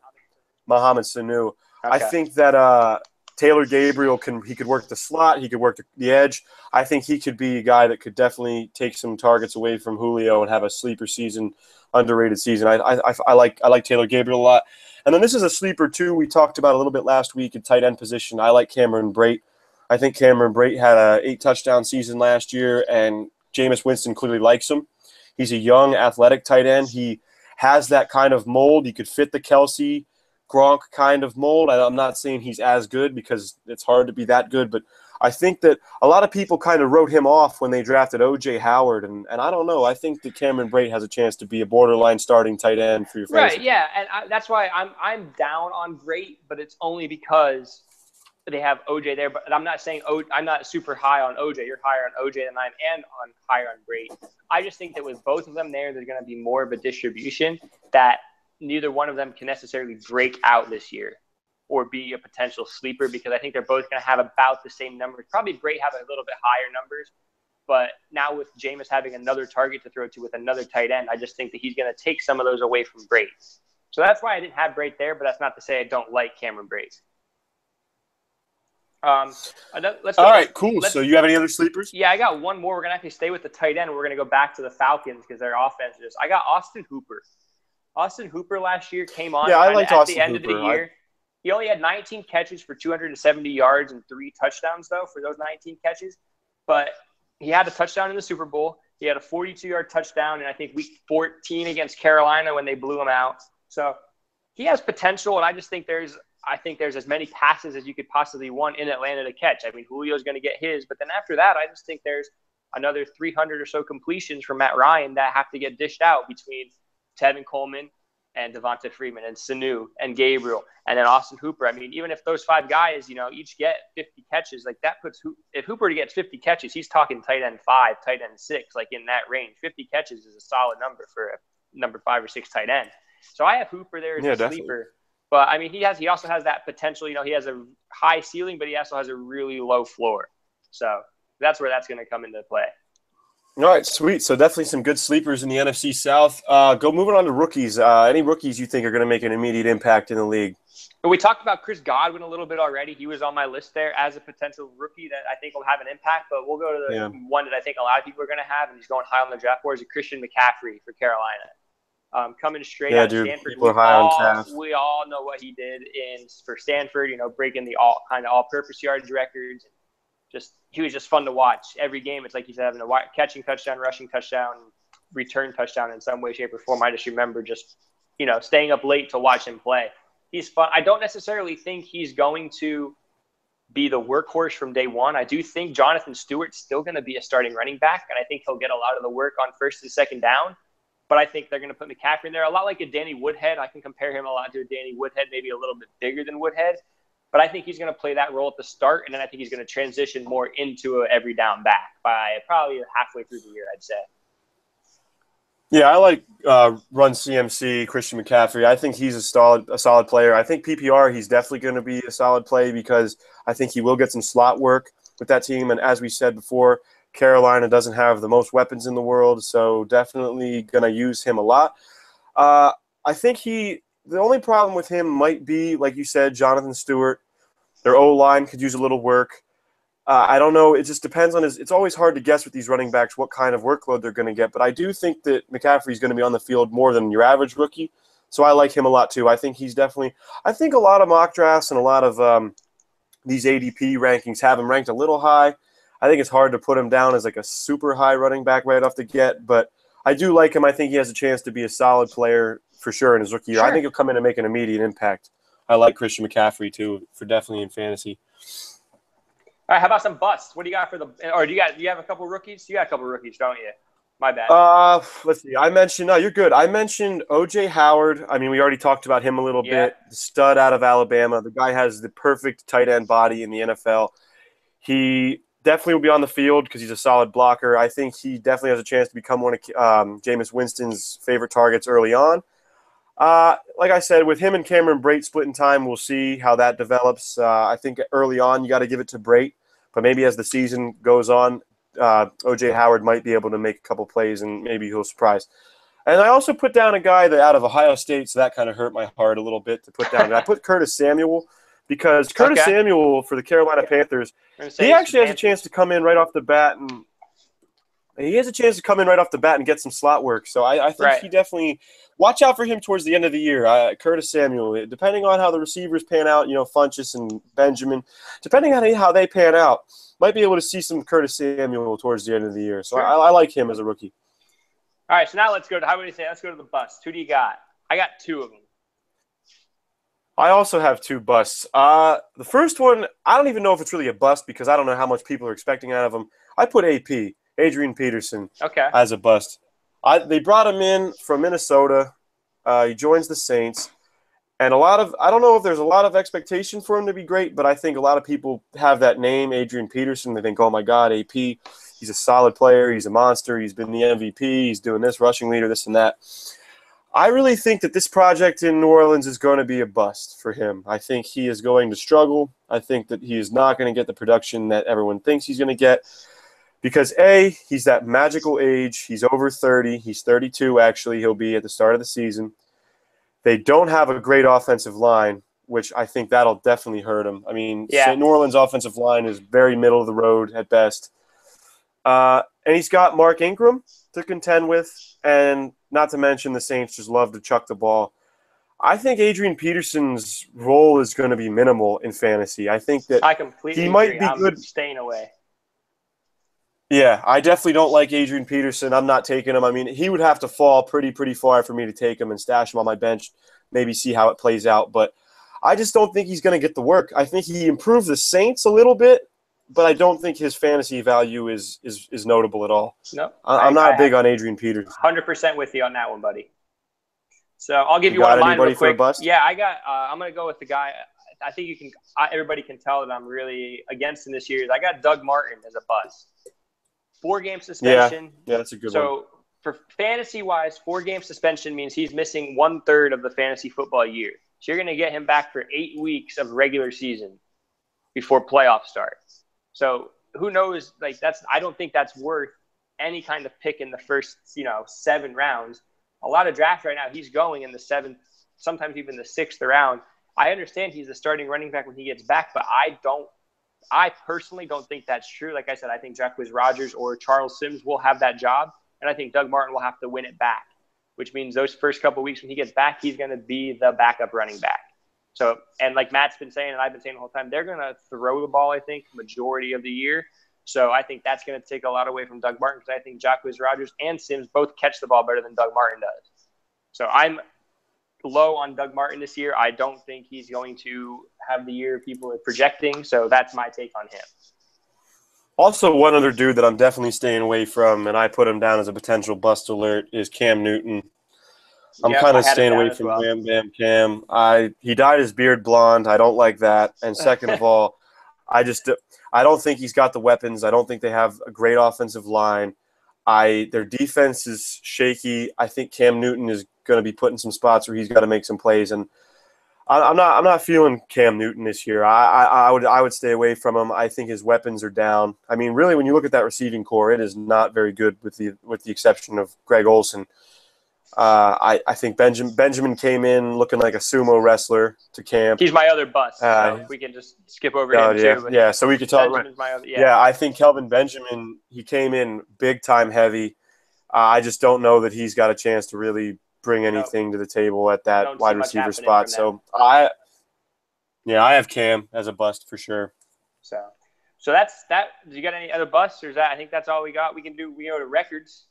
Mohamed Sanu. Okay. I think that Taylor Gabriel could work the slot. He could work the edge. I think he could be a guy that could definitely take some targets away from Julio and have a sleeper season, underrated season. I like Taylor Gabriel a lot. And then this is a sleeper too. We talked about a little bit last week at tight end position. I like Cameron Brate. I think Cameron Brate had a 8-touchdown season last year, and Jameis Winston clearly likes him. He's a young, athletic tight end. He has that kind of mold. He could fit the Kelsey, Gronk kind of mold. I'm not saying he's as good because it's hard to be that good, but I think that a lot of people kind of wrote him off when they drafted O.J. Howard, and I don't know. I think that Cameron Brate has a chance to be a borderline starting tight end for your fantasy. Right, yeah, and that's why I'm down on Brate, but it's only because they have O.J. there. But I'm not saying I'm not super high on O.J. You're higher on O.J. than I am, and higher on Brate. I just think that with both of them there, there's going to be more of a distribution that neither one of them can necessarily break out this year or be a potential sleeper, because I think they're both going to have about the same numbers. Probably Brate have a little bit higher numbers, but now with Jameis having another target to throw to with another tight end, I just think that he's going to take some of those away from Brate. So that's why I didn't have Brate there, but that's not to say I don't like Cameron Brate. All right, cool. So you have any other sleepers? Yeah, I got one more. We're going to actually stay with the tight end. We're going to go back to the Falcons because their offense is – I got Austin Hooper. Austin Hooper last year came on at the end of the year. He only had 19 catches for 270 yards and 3 touchdowns, though, for those 19 catches. But he had a touchdown in the Super Bowl. He had a 42-yard touchdown in, I think, week 14 against Carolina when they blew him out. So he has potential, and I just think there's as many passes as you could possibly want in Atlanta to catch. I mean, Julio's going to get his. But then after that, I just think there's another 300 or so completions from Matt Ryan that have to get dished out between Tevin Coleman and Devonta Freeman and Sanu and Gabriel and then Austin Hooper. I mean, even if those 5 guys, each get 50 catches, like that puts if Hooper gets 50 catches, he's talking tight end 5, tight end 6, like in that range. 50 catches is a solid number for a number 5 or 6 tight end. So I have Hooper there as a sleeper. But I mean, he also has that potential. He has a high ceiling, but he also has a really low floor. So that's where that's going to come into play. All right, sweet. So definitely some good sleepers in the NFC South. Moving on to rookies. Any rookies you think are going to make an immediate impact in the league? We talked about Chris Godwin a little bit already. He was on my list there as a potential rookie that I think will have an impact. But we'll go to the one that I think a lot of people are going to have, and he's going high on the draft board, is Christian McCaffrey for Carolina. Coming straight out of Stanford. We all know what he did for Stanford, breaking the all-purpose yards records. He was just fun to watch. Every game, it's like he's having a catching touchdown, rushing touchdown, return touchdown in some way, shape, or form. I just remember staying up late to watch him play. He's fun. I don't necessarily think he's going to be the workhorse from day one. I do think Jonathan Stewart's still going to be a starting running back, and I think he'll get a lot of the work on first and second down. But I think they're going to put McCaffrey in there. A lot like a Danny Woodhead. I can compare him a lot to a Danny Woodhead, maybe a little bit bigger than Woodhead. But I think he's going to play that role at the start, and then I think he's going to transition more into a every down back by probably halfway through the year, I'd say. Yeah, I like run CMC, Christian McCaffrey. I think he's a solid player. I think PPR, he's definitely going to be a solid play because I think he will get some slot work with that team. And as we said before, Carolina doesn't have the most weapons in the world, so definitely going to use him a lot. I think the only problem with him might be, like you said, Jonathan Stewart. Their O-line could use a little work. I don't know. It just depends on it's always hard to guess with these running backs what kind of workload they're going to get. But I do think that McCaffrey's going to be on the field more than your average rookie. So I like him a lot too. I think he's definitely – I think a lot of mock drafts and a lot of these ADP rankings have him ranked a little high. I think it's hard to put him down as like a super high running back right off the get. But I do like him. I think he has a chance to be a solid player for sure in his rookie year. Sure. I think he'll come in and make an immediate impact. I like Christian McCaffrey too, for definitely in fantasy. All right, how about some busts? What do you got for the – or do you have a couple rookies? You got a couple rookies, don't you? My bad. Let's see. No, you're good. I mentioned O.J. Howard. I mean, we already talked about him a little bit. The stud out of Alabama. The guy has the perfect tight end body in the NFL. He definitely will be on the field because he's a solid blocker. I think he definitely has a chance to become one of Jameis Winston's favorite targets early on. Like I said, with him and Cameron Brate splitting time, we'll see how that develops. I think early on you got to give it to Brate, but maybe as the season goes on, O.J. Howard might be able to make a couple plays and maybe he'll surprise. And I also put down a guy that out of Ohio State, so that kind of hurt my heart a little bit to put down. And I put Curtis Samuel because Curtis Samuel for the Carolina Panthers, he actually has a chance to come in right off the bat and get some slot work. So I think he definitely – watch out for him towards the end of the year. Curtis Samuel, depending on how the receivers pan out, Funchess and Benjamin, depending on how they pan out, might be able to see some Curtis Samuel towards the end of the year. So I like him as a rookie. All right, so now let's go to – how would you say? Let's go to the bust. Who do you got? I got two of them. I also have two busts. The first one, I don't even know if it's really a bust because I don't know how much people are expecting out of him. I put AP. Adrian Peterson as a bust. They brought him in from Minnesota. He joins the Saints. And I don't know if there's a lot of expectation for him to be great, but I think a lot of people have that name, Adrian Peterson. They think, oh, my God, AP, he's a solid player. He's a monster. He's been the MVP. He's doing this, rushing leader, this and that. I really think that this project in New Orleans is going to be a bust for him. I think he is going to struggle. I think that he is not going to get the production that everyone thinks he's going to get. Because, A, he's that magical age. He's over 30. He's 32, actually. He'll be at the start of the season. They don't have a great offensive line, which I think that'll definitely hurt him. I mean, New Orleans' offensive line is very middle of the road at best. And he's got Mark Ingram to contend with, and not to mention the Saints just love to chuck the ball. I think Adrian Peterson's role is going to be minimal in fantasy. I think that I completely he might agree. be good. I'm staying away. Yeah, I definitely don't like Adrian Peterson. I'm not taking him. I mean, he would have to fall pretty far for me to take him and stash him on my bench, maybe see how it plays out. But I just don't think he's going to get the work. I think he improved the Saints a little bit, but I don't think his fantasy value is notable at all. No, I'm not big on Adrian Peterson. 100% with you on that one, buddy. So I'll give you one of mine real quick. Yeah, I got. I'm going to go with the guy. I think you can. Everybody can tell that I'm really against him this year. I got Doug Martin as a bust. 4-game suspension. Yeah, that's a good one. So for fantasy-wise, 4-game suspension means he's missing 1/3 of the fantasy football year. So you're going to get him back for 8 weeks of regular season before playoffs start. So who knows? I don't think that's worth any kind of pick in the first 7 rounds. A lot of drafts right now, he's going in the 7th, sometimes even the 6th round. I understand he's the starting running back when he gets back, but I personally don't think that's true. Like I said, I think Jacquizz Rodgers or Charles Sims will have that job, and I think Doug Martin will have to win it back, which means those first couple of weeks when he gets back, he's going to be the backup running back. So, and like Matt's been saying and I've been saying the whole time, they're going to throw the ball, I think, majority of the year. So I think that's going to take a lot away from Doug Martin because I think Jacquizz Rodgers and Sims both catch the ball better than Doug Martin does. So I'm low on Doug Martin this year. I don't think he's going to have the year people are projecting. So that's my take on him. Also, one other dude that I'm definitely staying away from, and I put him down as a potential bust alert, is Cam Newton. I'm kind of staying away from Wham Bam Cam. He dyed his beard blonde. I don't like that. And second of all, I don't think he's got the weapons. I don't think they have a great offensive line. Their defense is shaky. I think Cam Newton is going to be put in some spots where he's got to make some plays, and I'm not feeling Cam Newton this year. I would stay away from him. I think his weapons are down. I mean, really, when you look at that receiving core, it is not very good with the exception of Greg Olsen. I think Benjamin came in looking like a sumo wrestler to camp. He's my other bust, so we can just skip over him too. Yeah, so we could talk about yeah, I think Kelvin Benjamin, he came in big time heavy. I just don't know that he's got a chance to really bring anything to the table at that wide receiver spot. So I have Cam as a bust for sure. So that's that. Do you got any other busts, or is that? I think that's all we got. We go to records.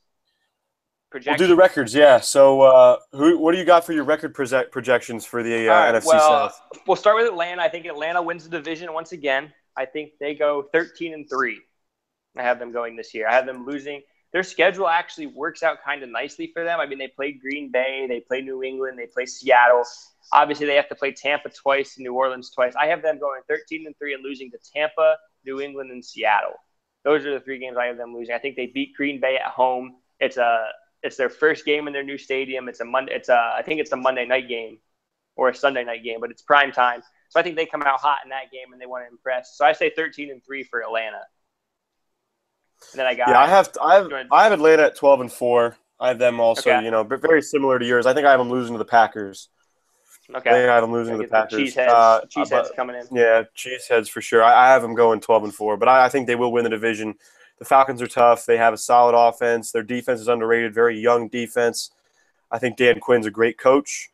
We'll do the records, yeah. So, what do you got for your record projections for the NFC South? We'll start with Atlanta. I think Atlanta wins the division once again. I think they go 13-3. I have them going this year. I have them losing. Their schedule actually works out kind of nicely for them. I mean, they play Green Bay, they play New England, they play Seattle. Obviously, they have to play Tampa twice and New Orleans twice. I have them going 13-3 and losing to Tampa, New England, and Seattle. Those are the 3 games I have them losing. I think they beat Green Bay at home. It's their first game in their new stadium. It's a Monday. I think it's a Monday night game or a Sunday night game, but it's prime time. So I think they come out hot in that game and they want to impress. So I say 13-3 for Atlanta. And then I have Atlanta at 12-4. I have them also, but very similar to yours. I think I have them losing to the Packers. Okay. I think I have them losing to the Packers. Cheeseheads coming in. Yeah, Cheeseheads for sure. I have them going 12-4, but I think they will win the division. The Falcons are tough. They have a solid offense. Their defense is underrated, very young defense. I think Dan Quinn's a great coach.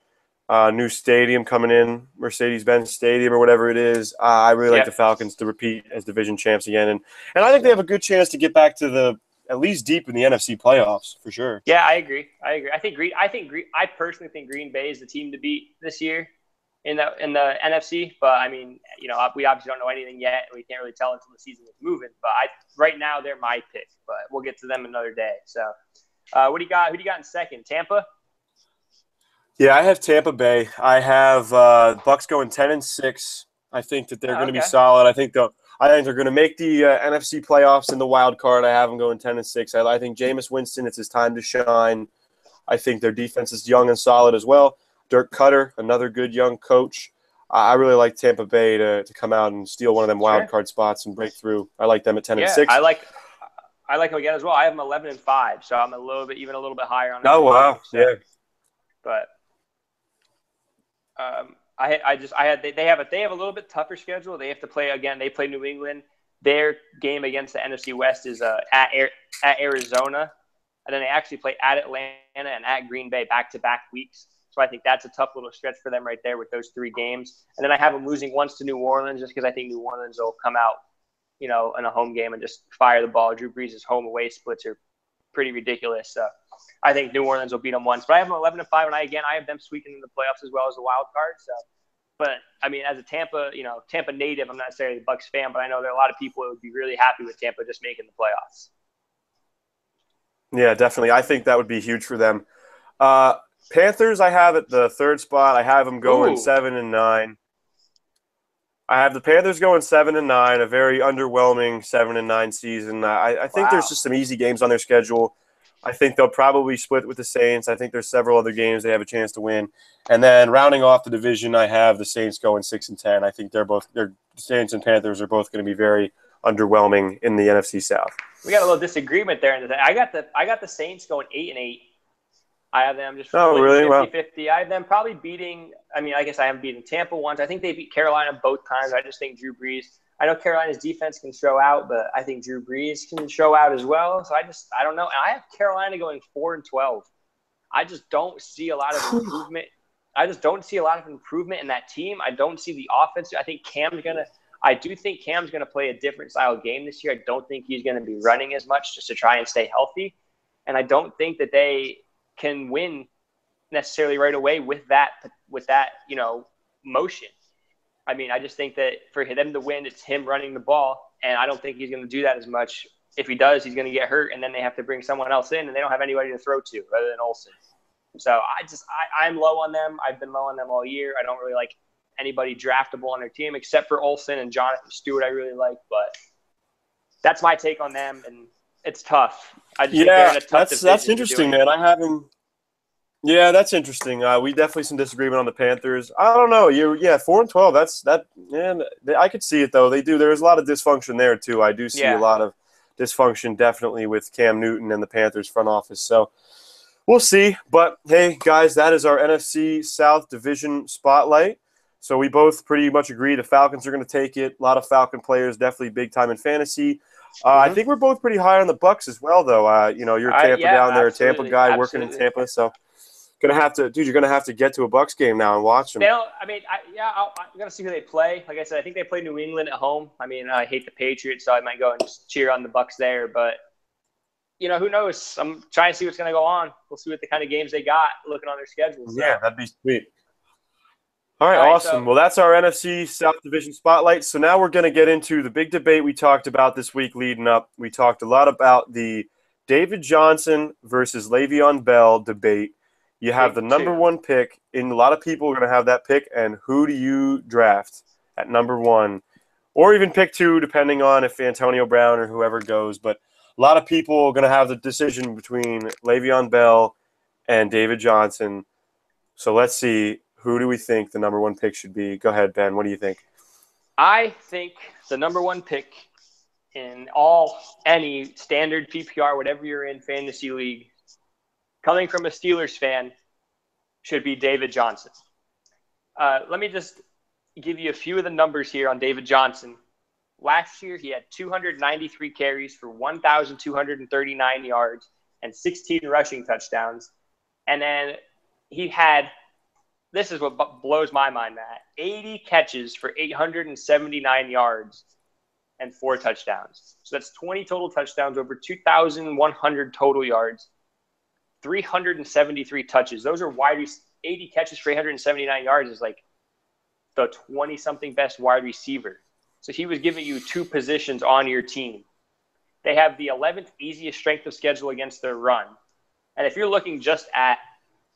New stadium coming in, Mercedes-Benz Stadium or whatever it is. I really like the Falcons to repeat as division champs again. And I think they have a good chance to get back to at least deep in the NFC playoffs for sure. Yeah, I agree. I personally think Green Bay is the team to beat this year in the NFC. But I mean, we obviously don't know anything yet. We can't really tell until the season is moving. But right now they're my pick. But we'll get to them another day. So, what do you got? Who do you got in second? Tampa. Yeah, I have Tampa Bay. I have Bucks going 10-6. I think that they're going to be solid. I think they're going to make the NFC playoffs in the wild card. I have them going 10-6. I think Jameis Winston, it's his time to shine. I think their defense is young and solid as well. Dirk Cutter, another good young coach. I really like Tampa Bay to come out and steal one of them wild card spots and break through. I like them at 10-6. I like them again as well. I have them 11-5, so I'm a little bit higher on them. Oh wow, so. Yeah. But they have a little bit tougher schedule. They have to play again. They play New England. Their game against the NFC West is at Arizona, and then they actually play at Atlanta and at Green Bay back-to-back weeks. So I think that's a tough little stretch for them right there with those 3 games. And then I have them losing once to New Orleans just because I think New Orleans will come out, in a home game and just fire the ball. Drew Brees' home-away splits are pretty ridiculous. So I think New Orleans will beat them once. But I have them 11-5, and I have them squeaking in the playoffs as well as the wild card. So, but I mean, as a Tampa native, I'm not necessarily a Bucs fan, but I know there are a lot of people who would be really happy with Tampa just making the playoffs. Yeah, definitely. I think that would be huge for them. Panthers, I have at the 3rd spot. I have them going 7-9. I have the Panthers going 7-9, a very underwhelming 7-9 season. I think there's just some easy games on their schedule. I think they'll probably split with the Saints. I think there's several other games they have a chance to win. And then rounding off the division, I have the Saints going 6-10. I think their Saints and Panthers are both going to be very underwhelming in the NFC South. We got a little disagreement there. I got the Saints going 8-8. I have them just 50-50. I have them probably beating – I mean, I guess I haven't beaten Tampa once. I think they beat Carolina both times. I just think Drew Brees – I know Carolina's defense can show out, but I think Drew Brees can show out as well. So I don't know. And I have Carolina going 4-12. I just don't see a lot of improvement. In that team. I don't see the offense. I think I do think Cam's going to play a different style game this year. I don't think he's going to be running as much just to try and stay healthy. And I don't think that they can win necessarily right away with that, motion. I mean, I just think that for them to win, it's him running the ball. And I don't think he's going to do that as much. If he does, he's going to get hurt, and then they have to bring someone else in, and they don't have anybody to throw to other than Olsen. So I'm low on them. I've been low on them all year. I don't really like anybody draftable on their team except for Olsen and Jonathan Stewart. I really like, but that's my take on them. And it's tough. I just think they're in a tough division. That's interesting, man. I have him. Yeah, that's interesting. We definitely some disagreement on the Panthers. I don't know. 4-12. Man, I could see it though. They do. There's a lot of dysfunction there too. I do see a lot of dysfunction definitely with Cam Newton and the Panthers front office. So we'll see. But hey, guys, that is our NFC South division spotlight. So we both pretty much agree the Falcons are going to take it. A lot of Falcon players, definitely big time in fantasy. I think we're both pretty high on the Bucks as well, though. You're Tampa down there, a Tampa guy working in Tampa, so. You're gonna have to get to a Bucks game now and watch them. I'm gonna see who they play. Like I said, I think they play New England at home. I mean, I hate the Patriots, so I might go and just cheer on the Bucks there. But who knows? I'm trying to see what's gonna go on. We'll see what the kind of games they got looking on their schedules. So. Yeah, that'd be sweet. All right, awesome. Well, that's our NFC South Division spotlight. So now we're gonna get into the big debate we talked about this week leading up. We talked a lot about the David Johnson versus Le'Veon Bell debate. You have the number one pick, and a lot of people are going to have that pick, and who do you draft at number one? Or even pick two, depending on if Antonio Brown or whoever goes. But a lot of people are going to have the decision between Le'Veon Bell and David Johnson. So let's see, who do we think the number one pick should be? Go ahead, Ben. What do you think? I think the number one pick in any standard PPR, whatever you're in, fantasy league, coming from a Steelers fan, should be David Johnson. Let me just give you a few of the numbers here on David Johnson. Last year, he had 293 carries for 1,239 yards and 16 rushing touchdowns. And then he had, this is what blows my mind, Matt, 80 catches for 879 yards and 4 touchdowns. So that's 20 total touchdowns, over 2,100 total yards. 373 touches. Those are 80 catches for 879 yards is like the 20-something best wide receiver. So he was giving you 2 positions on your team. They have the 11th easiest strength of schedule against their run. And if you're looking just at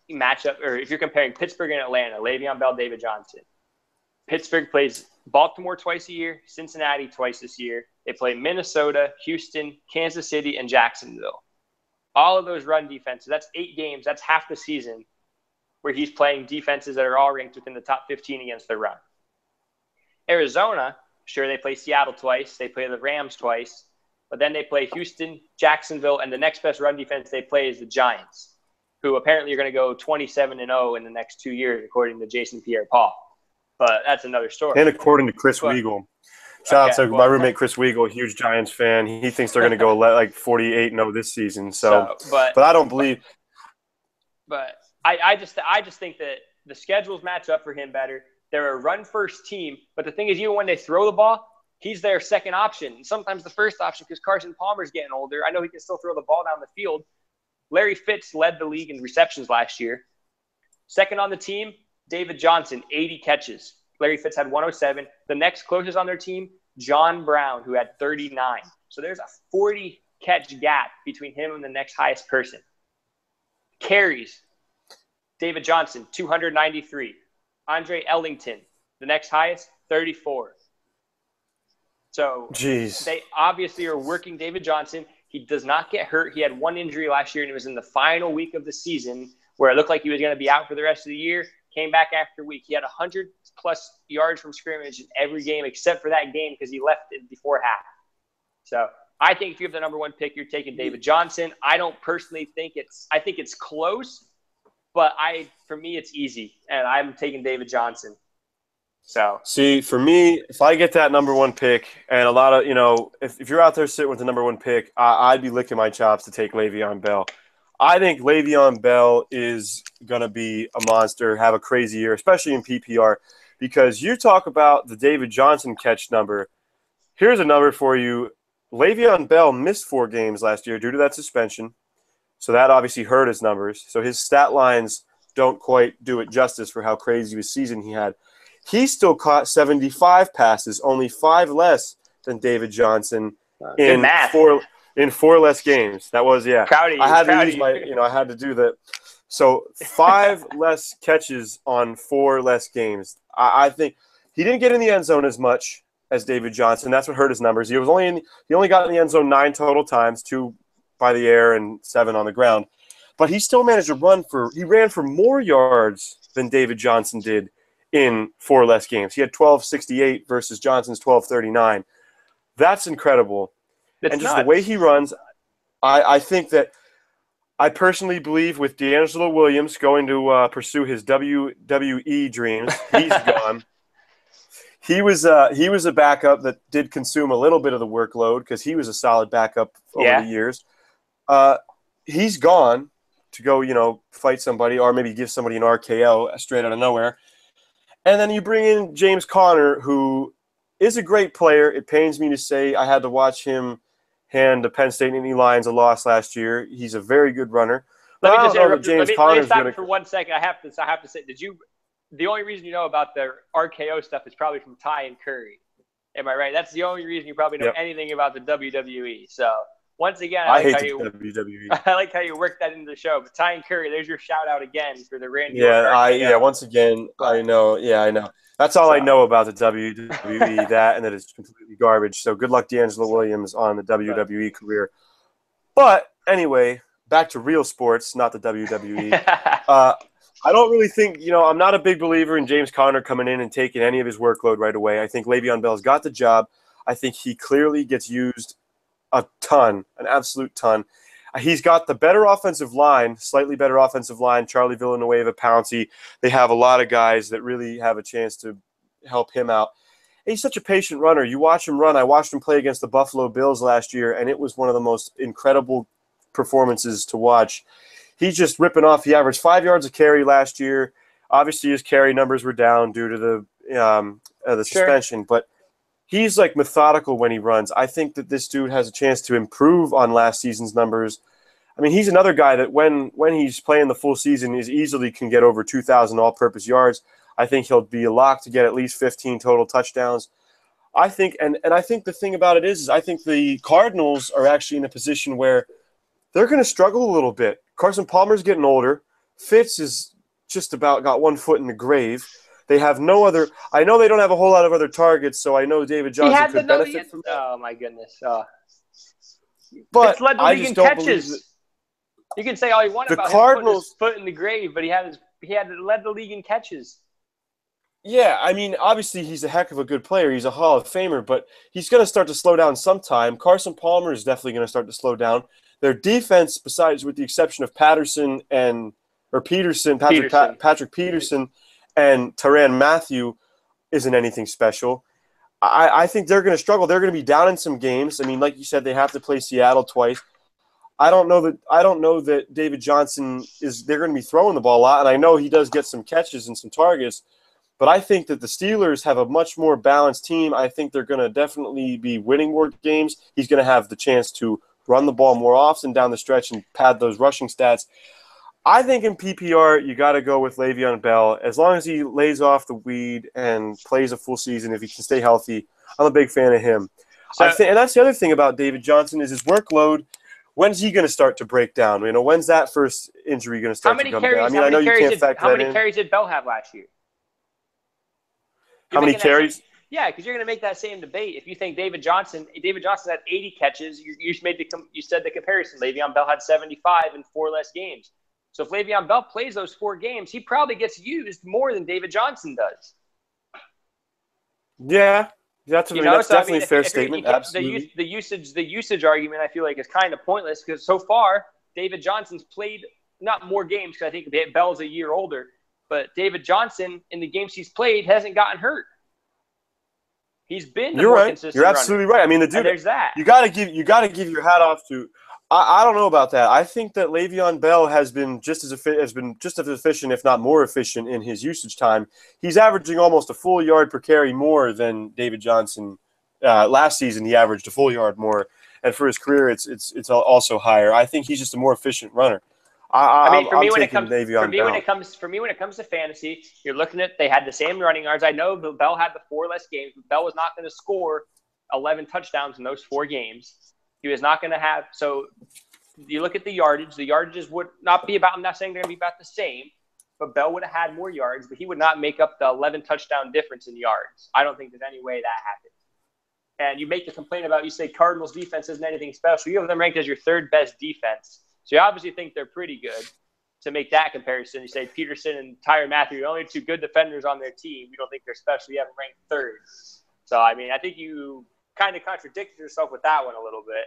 matchup, or if you're comparing Pittsburgh and Atlanta, Le'Veon Bell, David Johnson, Pittsburgh plays Baltimore twice a year, Cincinnati twice this year. They play Minnesota, Houston, Kansas City, and Jacksonville. All of those run defenses, that's 8 games, that's half the season where he's playing defenses that are all ranked within the top 15 against the run. Arizona, sure, they play Seattle twice, they play the Rams twice, but then they play Houston, Jacksonville, and the next best run defense they play is the Giants, who apparently are going to go 27-0 in the next 2 years, according to Jason Pierre-Paul. But that's another story. And according to Chris Weigel. Shout out to my roommate Chris Weigel, huge Giants fan. He thinks they're going to go like 48-0 this season. But I don't believe. But I just think that the schedules match up for him better. They're a run-first team, but the thing is, even when they throw the ball, he's their second option. Sometimes the first option because Carson Palmer's getting older. I know he can still throw the ball down the field. Larry Fitz led the league in receptions last year. Second on the team, David Johnson, 80 catches. Larry Fitz had 107. The next closest on their team, John Brown, who had 39. So there's a 40-catch gap between him and the next highest person. Carries, David Johnson, 293. Andre Ellington, the next highest, 34. So they obviously are working David Johnson. He does not get hurt. He had one injury last year, and it was in the final week of the season where it looked like he was going to be out for the rest of the year. Came back after a week. He had 100-plus yards from scrimmage in every game except for that game because he left it before half. So I think if you have the number one pick, you're taking David Johnson. I don't personally think I think it's close, but for me, it's easy, and I'm taking David Johnson. So see, for me, if I get that number one pick, and a lot of if you're out there sitting with the number one pick, I'd be licking my chops to take Le'Veon Bell. I think Le'Veon Bell is going to be a monster, have a crazy year, especially in PPR, because you talk about the David Johnson catch number. Here's a number for you. Le'Veon Bell missed 4 games last year due to that suspension, so that obviously hurt his numbers. So his stat lines don't quite do it justice for how crazy of a season he had. He still caught 75 passes, only 5 less than David Johnson in 4 less games. That was, yeah. Proud of you. I had to use I had to do that. So 5 less catches on 4 less games. I think he didn't get in the end zone as much as David Johnson. That's what hurt his numbers. He only got in the end zone 9 total times, 2 by the air and 7 on the ground. But he still managed to he ran for more yards than David Johnson did in 4 less games. He had 1268 versus Johnson's 1239. That's incredible. That's and just nuts. the way he runs, I think that I personally believe with D'Angelo Williams going to pursue his WWE dreams, he's gone. He was a backup that did consume a little bit of the workload because he was a solid backup over the years. He's gone to go, fight somebody or maybe give somebody an RKO straight out of nowhere. And then you bring in James Conner, who is a great player. It pains me to say I had to watch him hand the Penn State Nittany Lions a loss last year. He's a very good runner. Let me just interrupt. Let me stop you for 1 second. I have to say, the only reason you know about the RKO stuff is probably from Ty and Curry. Am I right? That's the only reason you probably know anything about the WWE. So once again, I hate the WWE. I like how you worked that into the show. But Ty and Curry, there's your shout out again for the Randy Orton. Once again, I know. Yeah, I know. That's all I know about the WWE, that and that it's completely garbage. So good luck, D'Angelo Williams, on the WWE career. But anyway, back to real sports, not the WWE. I don't really think, I'm not a big believer in James Conner coming in and taking any of his workload right away. I think Le'Veon Bell's got the job. I think he clearly gets used a ton, an absolute ton. He's got the better offensive line, slightly better offensive line, Charlie Villanueva, Pouncey. They have a lot of guys that really have a chance to help him out. He's such a patient runner. You watch him run. I watched him play against the Buffalo Bills last year, and it was one of the most incredible performances to watch. He's just ripping off. He averaged 5 yards a carry last year. Obviously, his carry numbers were down due to the suspension, but he's like methodical when he runs. I think that this dude has a chance to improve on last season's numbers. I mean, he's another guy that when he's playing the full season is easily can get over 2,000 all-purpose yards. I think he'll be a lock to get at least 15 total touchdowns. I think, and I think the thing about it is I think the Cardinals are actually in a position where they're going to struggle a little bit. Carson Palmer's getting older. Fitz is just about got 1 foot in the grave. They have no other – I know they don't have a whole lot of other targets, so I know David Johnson could benefit from that. Oh, my goodness. But Fitz led the league in catches. You can say all you want about his foot in the grave, but he had led the league in catches. Yeah, I mean, obviously he's a heck of a good player. He's a Hall of Famer, but he's going to start to slow down sometime. Carson Palmer is definitely going to start to slow down. Their defense, besides with the exception of Patrick Peterson and Tyrann Mathieu, isn't anything special. I think they're going to struggle. They're going to be down in some games. I mean, like you said, they have to play Seattle twice. I don't know that David Johnson they're going to be throwing the ball a lot, and I know he does get some catches and some targets. But I think that the Steelers have a much more balanced team. I think they're going to definitely be winning more games. He's going to have the chance to run the ball more often down the stretch and pad those rushing stats. I think in PPR, you got to go with Le'Veon Bell. As long as he lays off the weed and plays a full season, if he can stay healthy, I'm a big fan of him. And that's the other thing about David Johnson is his workload. When's he going to start to break down? When's that first injury going to start to come down? I mean, I know you can't factor that in. How many carries did Bell have last year? How many carries? Yeah, because you're going to make that same debate. If you think David Johnson had 80 catches, you said the comparison. Le'Veon Bell had 75 in 4 less games. So if Le'Veon Bell plays those 4 games, he probably gets used more than David Johnson does. Yeah, that's definitely a fair statement. Absolutely. The usage argument I feel like is kind of pointless because so far David Johnson's played not more games because I think Bell's a year older, but David Johnson in the games he's played hasn't gotten hurt. He's been the more consistent You're absolutely runner. right. I mean, the dude. There's that. You got to give your hat off to. I don't know about that. I think that Le'Veon Bell has been just as efficient, if not more efficient, in his usage time. He's averaging almost a full yard per carry more than David Johnson. Last season, he averaged a full yard more, and for his career, it's also higher. I think he's just a more efficient runner. For me, when it comes to fantasy, you're looking at they had the same running yards. I know Bell had the 4 less games, but Bell was not going to score 11 touchdowns in those 4 games. He was not going to have – so you look at the yardage. The yardages would not be about – I'm not saying they're going to be about the same, but Bell would have had more yards, but he would not make up the 11 touchdown difference in yards. I don't think there's any way that happened. and you make the complaint about, you say Cardinals defense isn't anything special. You have them ranked as your third best defense. So you obviously think they're pretty good to make that comparison. You say Peterson and Tyrann Mathieu, the only two good defenders on their team. You don't think they're special. You have them ranked third. So, I mean, I think you kind of contradicted yourself with that one a little bit.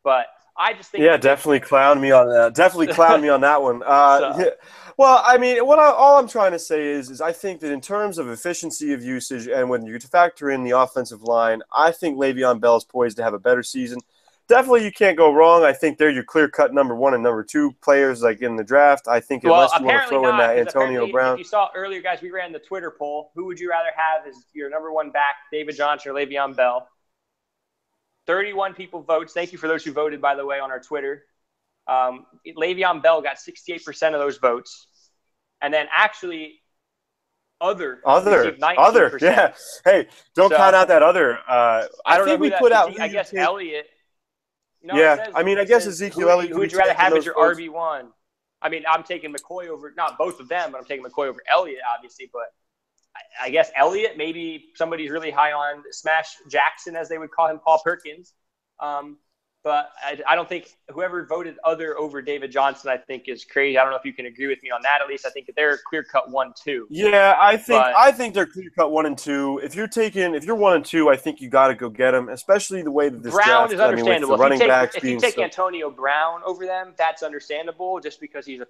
But I just think – yeah, definitely clowned me on that. Definitely clowned me on that one. Yeah. Well, I mean, all I'm trying to say is I think that in terms of efficiency of usage and when you factor in the offensive line, I think Le'Veon Bell is poised to have a better season. Definitely you can't go wrong. I think they're your clear-cut number 1 and number 2 players like in the draft. I think unless you want to throw in that Antonio Brown. If you saw earlier, guys, we ran the Twitter poll. Who would you rather have as your number 1 back, David Johnson or Le'Veon Bell? 31 people votes. Thank you for those who voted, by the way, on our Twitter. Le'Veon Bell got 68% of those votes. And then actually other, yeah. Hey, don't count out that other. I don't think we put out. I guess Elliott. I guess Ezekiel Elliott. Who would you rather have as your RB1? I mean, I'm taking McCoy over, not both of them, but I'm taking McCoy over Elliott, obviously. But I guess Elliott, maybe somebody's really high on Smash Jackson, as they would call him, Paul Perkins. But I don't think whoever voted other over David Johnson, I think, is crazy. I don't know if you can agree with me on that. At least I think they're clear-cut 1-2. Yeah, I think they're clear-cut 1 and 2. If you're 1 and 2, I think you got to go get them. Especially the way that this Brown draft, is understandable. If you take Antonio Brown over them, that's understandable, just because he's the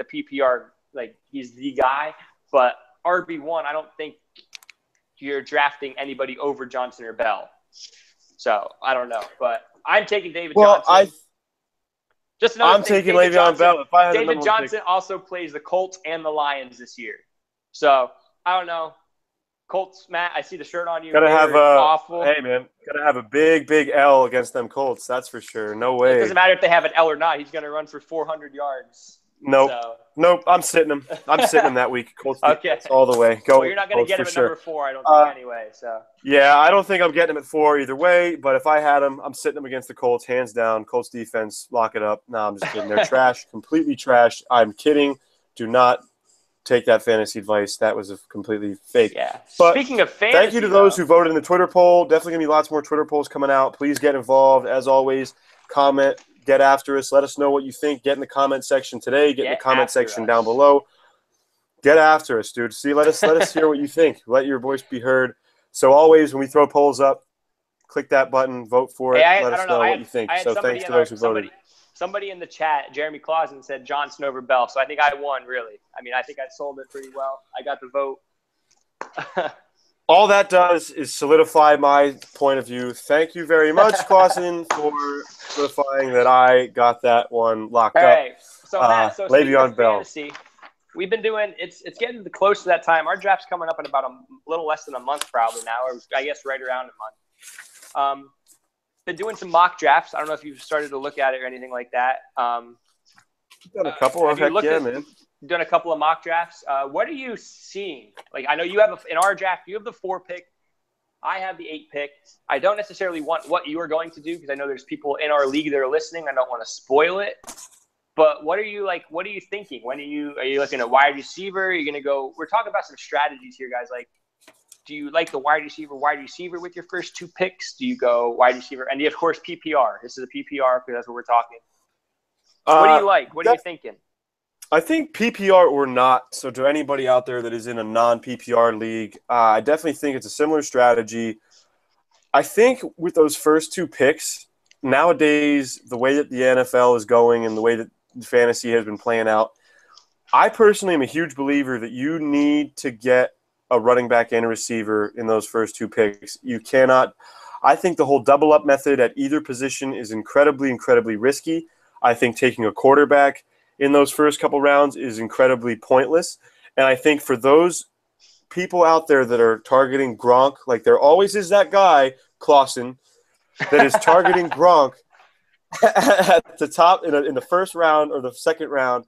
PPR, like he's the guy. But RB1, I don't think you're drafting anybody over Johnson or Bell. So I don't know, but I'm taking David Johnson. I'm taking Le'Veon Bell. If I had David Johnson also plays the Colts and the Lions this year. So I don't know. Colts, Matt, I see the shirt on you. Awful. Hey, man, gotta have a big, big L against them Colts. That's for sure. No way. It doesn't matter if they have an L or not. He's going to run for 400 yards. Nope. I'm sitting him. That week. Colts okay. All the way. Go. Well, you're not going to get him at number 4, I don't think, anyway. So. Yeah, I don't think I'm getting him at 4 either way. But if I had him, I'm sitting him against the Colts, hands down. Colts defense, lock it up. No, I'm just kidding. They're trash, completely trash. I'm kidding. Do not take that fantasy advice. That was a completely fake. Yeah. But speaking of fantasy, thank you to those who voted in the Twitter poll. Definitely going to be lots more Twitter polls coming out. Please get involved. As always, comment. Get after us. Let us know what you think. Get in the comment section today. Get in the comment section down below. Get after us, dude. See, let us hear what you think. Let your voice be heard. So always, when we throw polls up, click that button, vote for it. Let us know what you think. So thanks to those who voted. Somebody in the chat, Jeremy Clausen, said Johnson over Bell. So I think I won, really. I mean, I think I sold it pretty well. I got the vote. All that does is solidify my point of view. Thank you very much, Clausen, for solidifying that I got that one locked up. Right. So, Matt, Le'Veon Bell. Fantasy, we've been doing it's getting close to that time. Our draft's coming up in about a little less than a month probably now, or I guess right around a month. Been doing some mock drafts. I don't know if you've started to look at it or anything like that. Done a couple of man. Done a couple of mock drafts. What are you seeing? Like, I know you have in our draft, you have the 4 pick. I have the 8 pick. I don't necessarily want what you are going to do because I know there's people in our league that are listening. I don't want to spoil it. But what are you like? What are you thinking? Are you looking at wide receiver? Are you going to go? We're talking about some strategies here, guys. Like, do you like the wide receiver with your first 2 picks? Do you go wide receiver? And of course, PPR. This is a PPR because that's what we're talking. What do you like? What are you thinking? I think PPR or not, so to anybody out there that is in a non-PPR league, I definitely think it's a similar strategy. I think with those first 2 picks, nowadays, the way that the NFL is going and the way that fantasy has been playing out, I personally am a huge believer that you need to get a running back and a receiver in those first 2 picks. You cannot – I think the whole double-up method at either position is incredibly, incredibly risky. I think taking a quarterback – in those first couple rounds is incredibly pointless. And I think for those people out there that are targeting Gronk, like there always is that guy, Clausen, that is targeting Gronk at the top in the first round or the second round,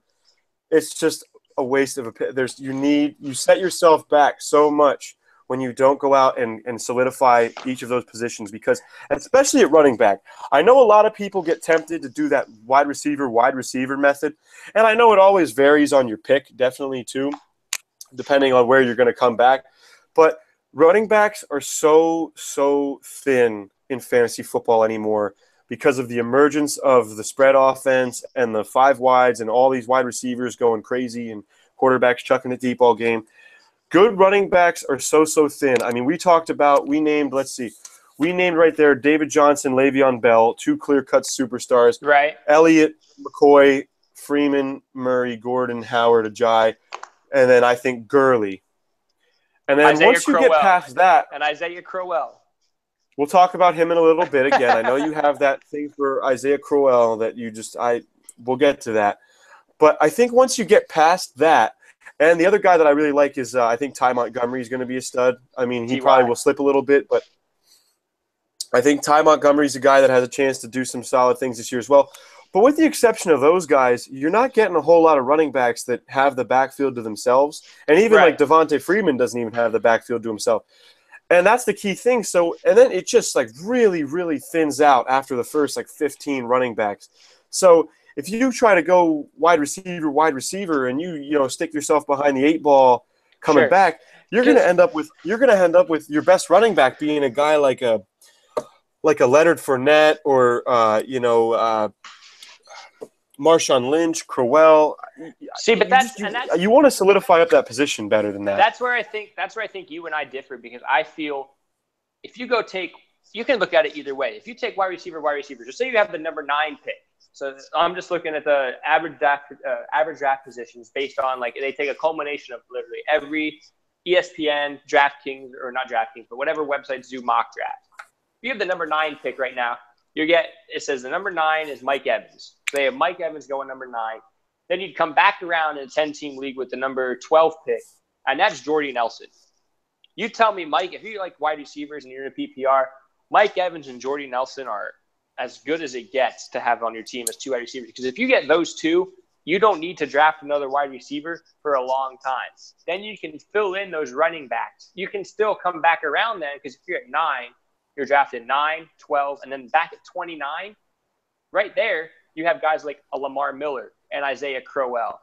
it's just a waste of a pick. You set yourself back so much when you don't go out and solidify each of those positions because, especially at running back, I know a lot of people get tempted to do that wide receiver method, and I know it always varies on your pick, definitely too, depending on where you're going to come back. But running backs are so thin in fantasy football anymore because of the emergence of the spread offense and the five wides and all these wide receivers going crazy and quarterbacks chucking it deep all game. Good running backs are so thin. I mean, we named right there David Johnson, Le'Veon Bell, two clear-cut superstars. Right. Elliott, McCoy, Freeman, Murray, Gordon, Howard, Ajayi, and then I think Gurley. And then Isaiah once you get past that, and Isaiah Crowell. We'll talk about him in a little bit. Again, I know you have that thing for Isaiah Crowell that we'll get to that. But I think once you get past that, and the other guy that I really like is I think Ty Montgomery is going to be a stud. I mean, he probably will slip a little bit, but I think Ty Montgomery is a guy that has a chance to do some solid things this year as well. But with the exception of those guys, you're not getting a whole lot of running backs that have the backfield to themselves. And even like Devontae Freeman doesn't even have the backfield to himself. And that's the key thing. So, and then it just like really, really thins out after the first like 15 running backs. So if you try to go wide receiver, and you stick yourself behind the 8 ball coming back, you're going to end up with your best running back being a guy like a Leonard Fournette or Marshawn Lynch, Crowell. See, but you want to solidify up that position better than that. That's where I think you and I differ, because I feel if you you can look at it either way. If you take wide receiver, just say you have the number 9 pick. So I'm just looking at the average draft positions based on they take a culmination of literally every ESPN, DraftKings, or not DraftKings, but whatever websites do mock draft. If you have the number 9 pick right now, it says the number 9 is Mike Evans. So they have Mike Evans going number 9. Then you'd come back around in a 10-team league with the number 12 pick, and that's Jordy Nelson. You tell me, Mike, if you like wide receivers and you're in a PPR, Mike Evans and Jordy Nelson are as good as it gets to have on your team as 2 wide receivers. Because if you get those 2, you don't need to draft another wide receiver for a long time. Then you can fill in those running backs. You can still come back around then, because if you're at 9, you're drafted 9, 12, and then back at 29, right there, you have guys like a Lamar Miller and Isaiah Crowell,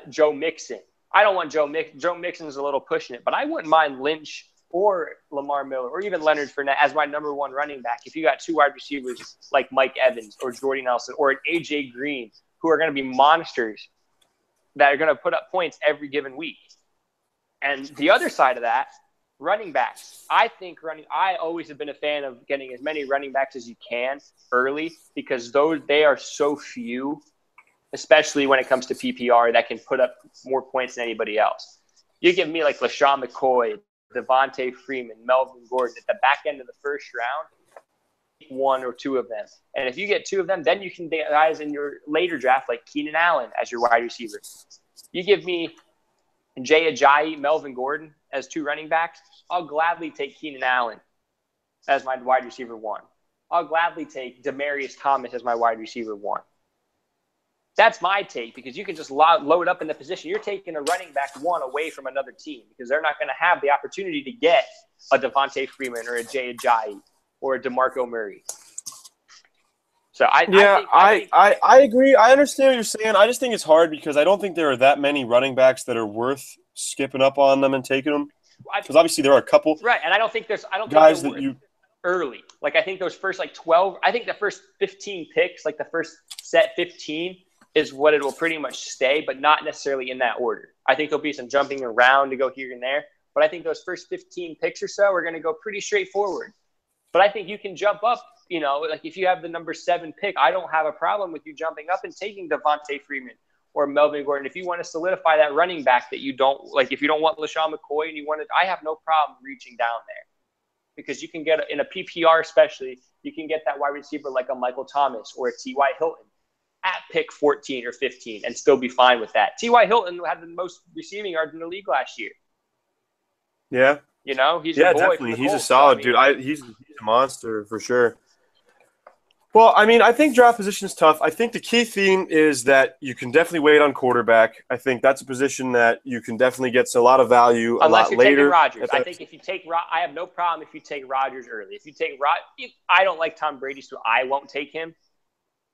Joe Mixon. I don't want Joe Mixon. Joe Mixon's a little pushing it, but I wouldn't mind Lynch or Lamar Miller or even Leonard Fournette as my number 1 running back if you got 2 wide receivers like Mike Evans or Jordy Nelson or an A.J. Green, who are going to be monsters that are going to put up points every given week. And the other side of that, running backs. I always have been a fan of getting as many running backs as you can early, because they are so few, especially when it comes to PPR, that can put up more points than anybody else. You give me like LaShawn McCoy, Devontae Freeman, Melvin Gordon at the back end of the first round, 1 or 2 of them. And if you get 2 of them, then you can get guys in your later draft like Keenan Allen as your wide receiver. You give me Jay Ajayi, Melvin Gordon as 2 running backs, I'll gladly take Keenan Allen as my wide receiver 1. I'll gladly take Demaryius Thomas as my wide receiver 1. That's my take, because you can just load up in the position. You're taking a running back 1 away from another team, because they're not going to have the opportunity to get a Devontae Freeman or a Jay Ajayi or a DeMarco Murray. So I agree. I understand what you're saying. I just think it's hard because I don't think there are that many running backs that are worth skipping up on them and taking them. Because obviously there are a couple. Right, and I don't think guys that you early. Like I think those first 12, I think the first 15 picks, like the first set 15 is what it will pretty much stay, but not necessarily in that order. I think there'll be some jumping around to go here and there, but I think those first 15 picks or so are going to go pretty straightforward. But I think you can jump up, like if you have the number 7 pick, I don't have a problem with you jumping up and taking Devontae Freeman or Melvin Gordon. If you want to solidify that running back that you don't like, if you don't want LaShawn McCoy and I have no problem reaching down there, because you can get in a PPR, especially, you can get that wide receiver like a Michael Thomas or a T.Y. Hilton at pick 14 or 15 and still be fine with that. T.Y. Hilton had the most receiving yards in the league last year. Yeah. He's a boy. Definitely. He's a solid dude. He's a monster for sure. Well, I mean, I think draft position is tough. I think the key theme is that you can definitely wait on quarterback. I think that's a position that you can definitely get a lot of value unless you're later. Taking Rodgers. I think if you take I have no problem if you take Rodgers early. If you take I don't like Tom Brady, so I won't take him.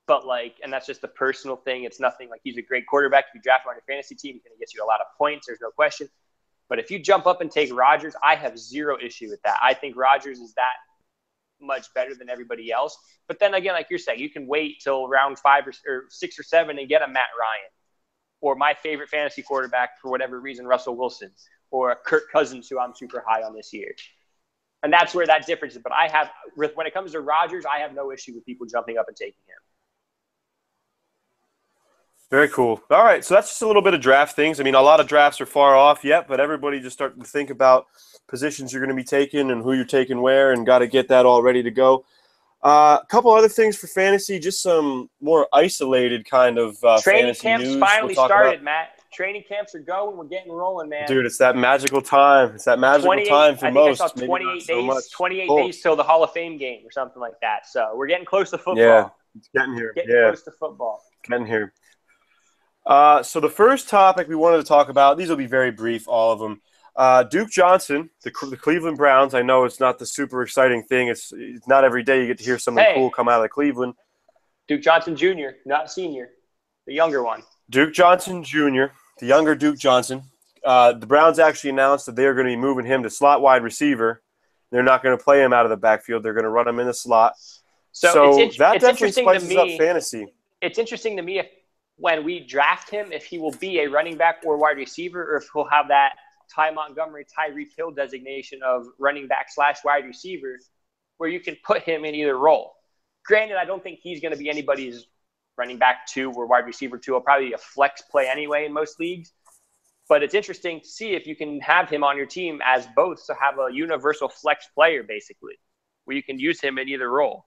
But and that's just a personal thing. It's nothing like he's a great quarterback. If you draft him on your fantasy team, he's going to get you a lot of points. There's no question. But if you jump up and take Rodgers, I have zero issue with that. I think Rodgers is that much better than everybody else. But then again, like you're saying, you can wait till round 5 or 6 or 7 and get a Matt Ryan, or my favorite fantasy quarterback for whatever reason, Russell Wilson, or a Kirk Cousins, who I'm super high on this year. And that's where that difference is. But when it comes to Rodgers, I have no issue with people jumping up and taking him. Very cool. All right, so that's just a little bit of draft things. I mean, a lot of drafts are far off yet, but everybody just starting to think about positions you're going to be taking and who you're taking where, and got to get that all ready to go. A couple other things for fantasy, just some more isolated kind of training fantasy camps news finally started, Matt. Training camps are going. We're getting rolling, man. Dude, it's that magical time. It's that magical time for most. I think I saw 28 days. 28 days till the Hall of Fame game or something like that. So we're getting close to football. Yeah, it's getting here. Getting close to football. Getting here. So the first topic we wanted to talk about, these will be very brief, all of them. Duke Johnson, the Cleveland Browns. I know it's not the super exciting thing. It's not every day you get to hear something cool come out of Cleveland. Duke Johnson Jr., not senior, the younger one. Duke Johnson Jr., the younger Duke Johnson. The Browns actually announced that they're going to be moving him to slot wide receiver. They're not going to play him out of the backfield. They're going to run him in the slot. So that definitely spices up fantasy. It's interesting to me when we draft him, if he will be a running back or wide receiver, or if he'll have that Ty Montgomery, Tyreek Hill designation of running back / wide receiver, where you can put him in either role. Granted, I don't think he's going to be anybody's running back 2 or wide receiver 2. He'll probably be a flex play anyway in most leagues. But it's interesting to see if you can have him on your team as both, so have a universal flex player, basically, where you can use him in either role.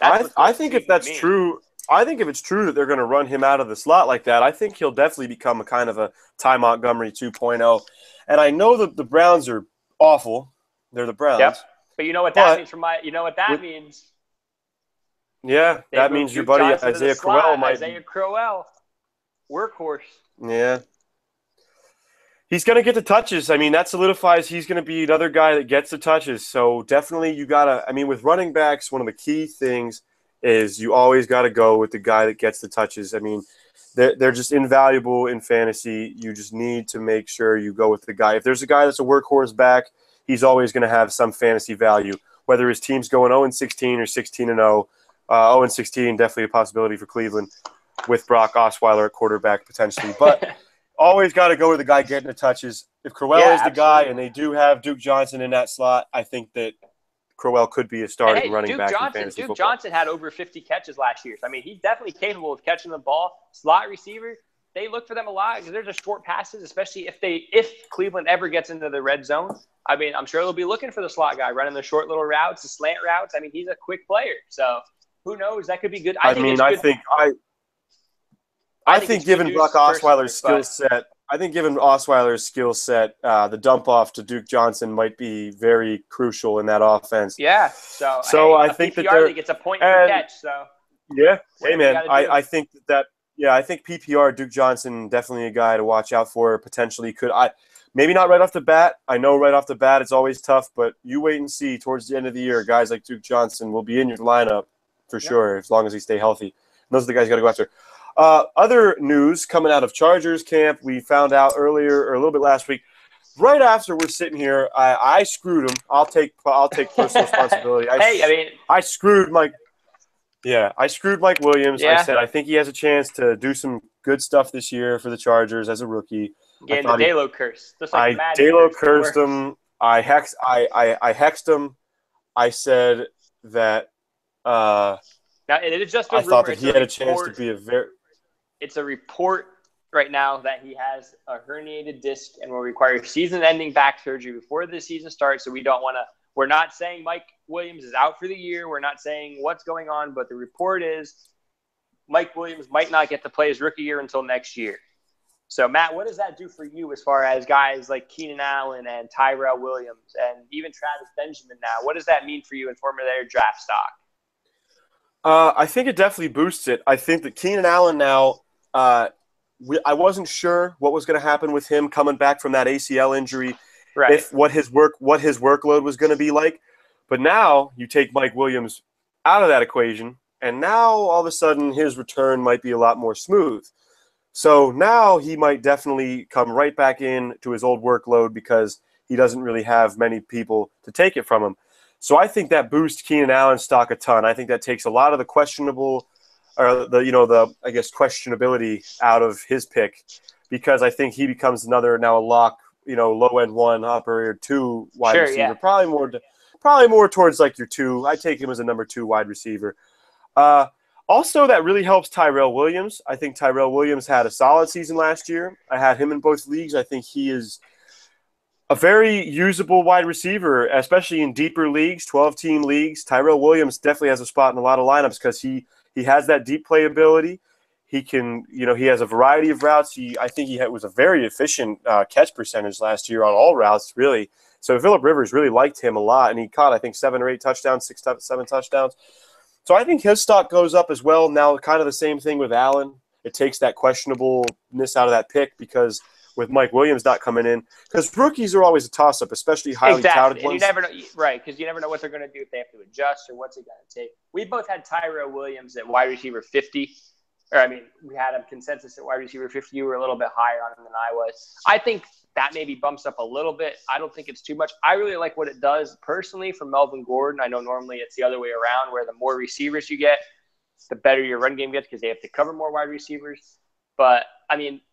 I think if that's true, I think if it's true that they're going to run him out of the slot like that, I think he'll definitely become a kind of a Ty Montgomery 2.0. And I know that the Browns are awful. They're the Browns. Yep. But you know what that means means? Yeah, that means your buddy Isaiah Crowell might. Isaiah Crowell, workhorse. Yeah. He's going to get the touches. I mean, that solidifies he's going to be another guy that gets the touches. So definitely you got to – I mean, with running backs, one of the key things is you always got to go with the guy that gets the touches. I mean, they're just invaluable in fantasy. You just need to make sure you go with the guy. If there's a guy that's a workhorse back, he's always going to have some fantasy value, whether his team's going 0-16 or 16-0. 0-16, definitely a possibility for Cleveland with Brock Osweiler at quarterback potentially. But always got to go with the guy getting the touches. If Crowell is the guy and they do have Duke Johnson in that slot, I think that Crowell could be a starting running back in fantasy football. Duke Johnson had over 50 catches last year. So, I mean, he's definitely capable of catching the ball. Slot receiver, they look for them a lot because they're just short passes, especially if Cleveland ever gets into the red zone. I mean, I'm sure they'll be looking for the slot guy running the short little routes, the slant routes. I mean, he's a quick player. So who knows? That could be good. I think given Brock Osweiler's skill set, the dump off to Duke Johnson might be very crucial in that offense. Yeah. So I think PPR, that he gets a point per catch. So yeah. Hey man, I think I think PPR Duke Johnson definitely a guy to watch out for. Potentially could maybe not right off the bat. I know right off the bat it's always tough, but you wait and see towards the end of the year, guys like Duke Johnson will be in your lineup for sure as long as they stay healthy. And those are the guys you got to go after. Other news coming out of Chargers camp, we found out earlier or a little bit last week. Right after we're sitting here, I screwed him. I'll take personal responsibility. I screwed Mike. Yeah, I screwed Mike Williams. Yeah. I said I think he has a chance to do some good stuff this year for the Chargers as a rookie. Getting the Dalo curse. I Dalo cursed him. I hexed him. I said that. Now it is just a rumor. I thought that he had a chance to be a very. It's a report right now that he has a herniated disc and will require season-ending back surgery before the season starts. So we don't want to. We're not saying Mike Williams is out for the year. We're not saying what's going on, but the report is Mike Williams might not get to play his rookie year until next year. So, Matt, what does that do for you as far as guys like Keenan Allen and Tyrell Williams and even Travis Benjamin now? What does that mean for you in form of their draft stock? I think it definitely boosts it. I think that Keenan Allen now, I wasn't sure what was going to happen with him coming back from that ACL injury, right? What his workload was going to be like. But now you take Mike Williams out of that equation, and now all of a sudden his return might be a lot more smooth. So now he might definitely come right back in to his old workload because he doesn't really have many people to take it from him. So I think that boosts Keenan Allen's stock a ton. I think that takes a lot of the questionable, or I guess questionability out of his pick, because I think he becomes now a lock, low end 1, upper 2 wide receiver. Yeah. Probably more towards like your 2. I take him as a number 2 wide receiver. Also, that really helps Tyrell Williams. I think Tyrell Williams had a solid season last year. I had him in both leagues. I think he is a very usable wide receiver, especially in deeper leagues, 12-team leagues. Tyrell Williams definitely has a spot in a lot of lineups because he has that deep playability. He can, he has a variety of routes. I think he was a very efficient catch percentage last year on all routes, really. So Phillip Rivers really liked him a lot, and he caught, I think, 7 or 8 touchdowns, 7 touchdowns. So I think his stock goes up as well. Now, kind of the same thing with Allen. It takes that questionableness out of that pick because with Mike Williams not coming in, because rookies are always a toss-up, especially highly touted ones. And you never know, right? Because you never know what they're going to do, if they have to adjust or what's it going to take. We both had Tyrell Williams at wide receiver 50. We had a consensus at wide receiver 50. You were a little bit higher on him than I was. I think that maybe bumps up a little bit. I don't think it's too much. I really like what it does personally for Melvin Gordon. I know normally it's the other way around, where the more receivers you get, the better your run game gets because they have to cover more wide receivers. But,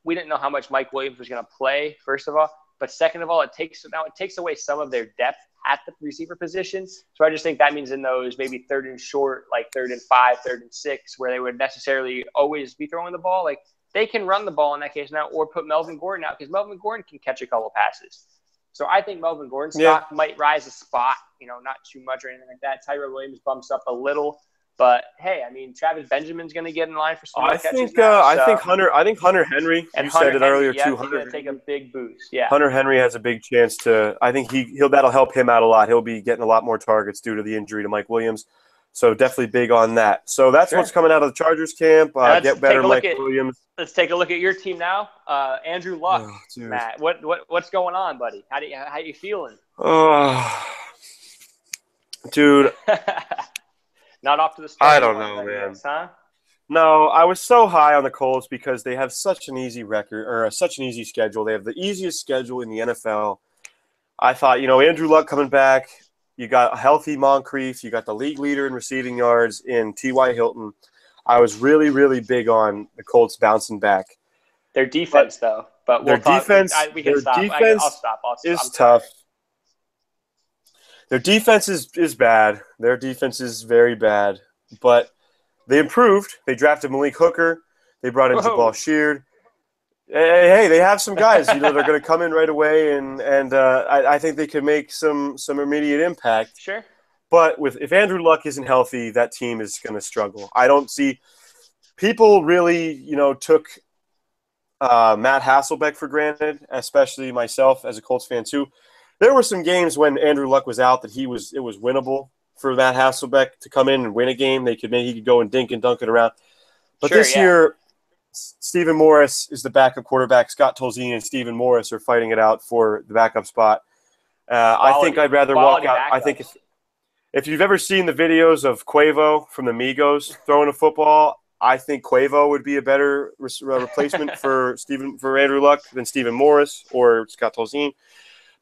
we didn't know how much Mike Williams was going to play, first of all. But second of all, it takes away some of their depth at the receiver position. So I just think that means in those maybe 3rd and short, like 3rd and 5, 3rd and 6, where they would necessarily always be throwing the ball, like they can run the ball in that case now or put Melvin Gordon out because Melvin Gordon can catch a couple passes. So I think Melvin Gordon's stock might rise a spot, not too much or anything like that. Tyrell Williams bumps up a little. But hey, Travis Benjamin's going to get in line for some catches now, I think Hunter Henry. You said it earlier too. He's going to take a big boost. Yeah, Hunter Henry has a big chance to. I think that'll help him out a lot. He'll be getting a lot more targets due to the injury to Mike Williams. So definitely big on that. So that's what's coming out of the Chargers camp. Get better, Mike Williams. Let's take a look at your team now. Andrew Luck, Matt. What's going on, buddy? How you feeling? Dude. Not off to the start. I don't know, man. Huh? No, I was so high on the Colts because they have such an easy record or such an easy schedule. They have the easiest schedule in the NFL. I thought, Andrew Luck coming back. You got a healthy Moncrief. You got the league leader in receiving yards in T.Y. Hilton. I was really, really big on the Colts bouncing back. Their defense, though. But their defense is tough. Their defense is bad. Their defense is very bad. But they improved. They drafted Malik Hooker. They brought in Jabal Sheard. Hey, they have some guys. They're going to come in right away, and I think they could make some immediate impact. Sure. But if Andrew Luck isn't healthy, that team is going to struggle. I don't see – people really, took Matt Hasselbeck for granted, especially myself as a Colts fan too. There were some games when Andrew Luck was out that it was winnable for Matt Hasselbeck to come in and win a game. He could go and dink and dunk it around. But this year, Stephen Morris is the backup quarterback. Scott Tolzien and Stephen Morris are fighting it out for the backup spot. I think I'd rather walk out. I think if you've ever seen the videos of Quavo from the Migos throwing a football, I think Quavo would be a better replacement for Andrew Luck than Stephen Morris or Scott Tolzien.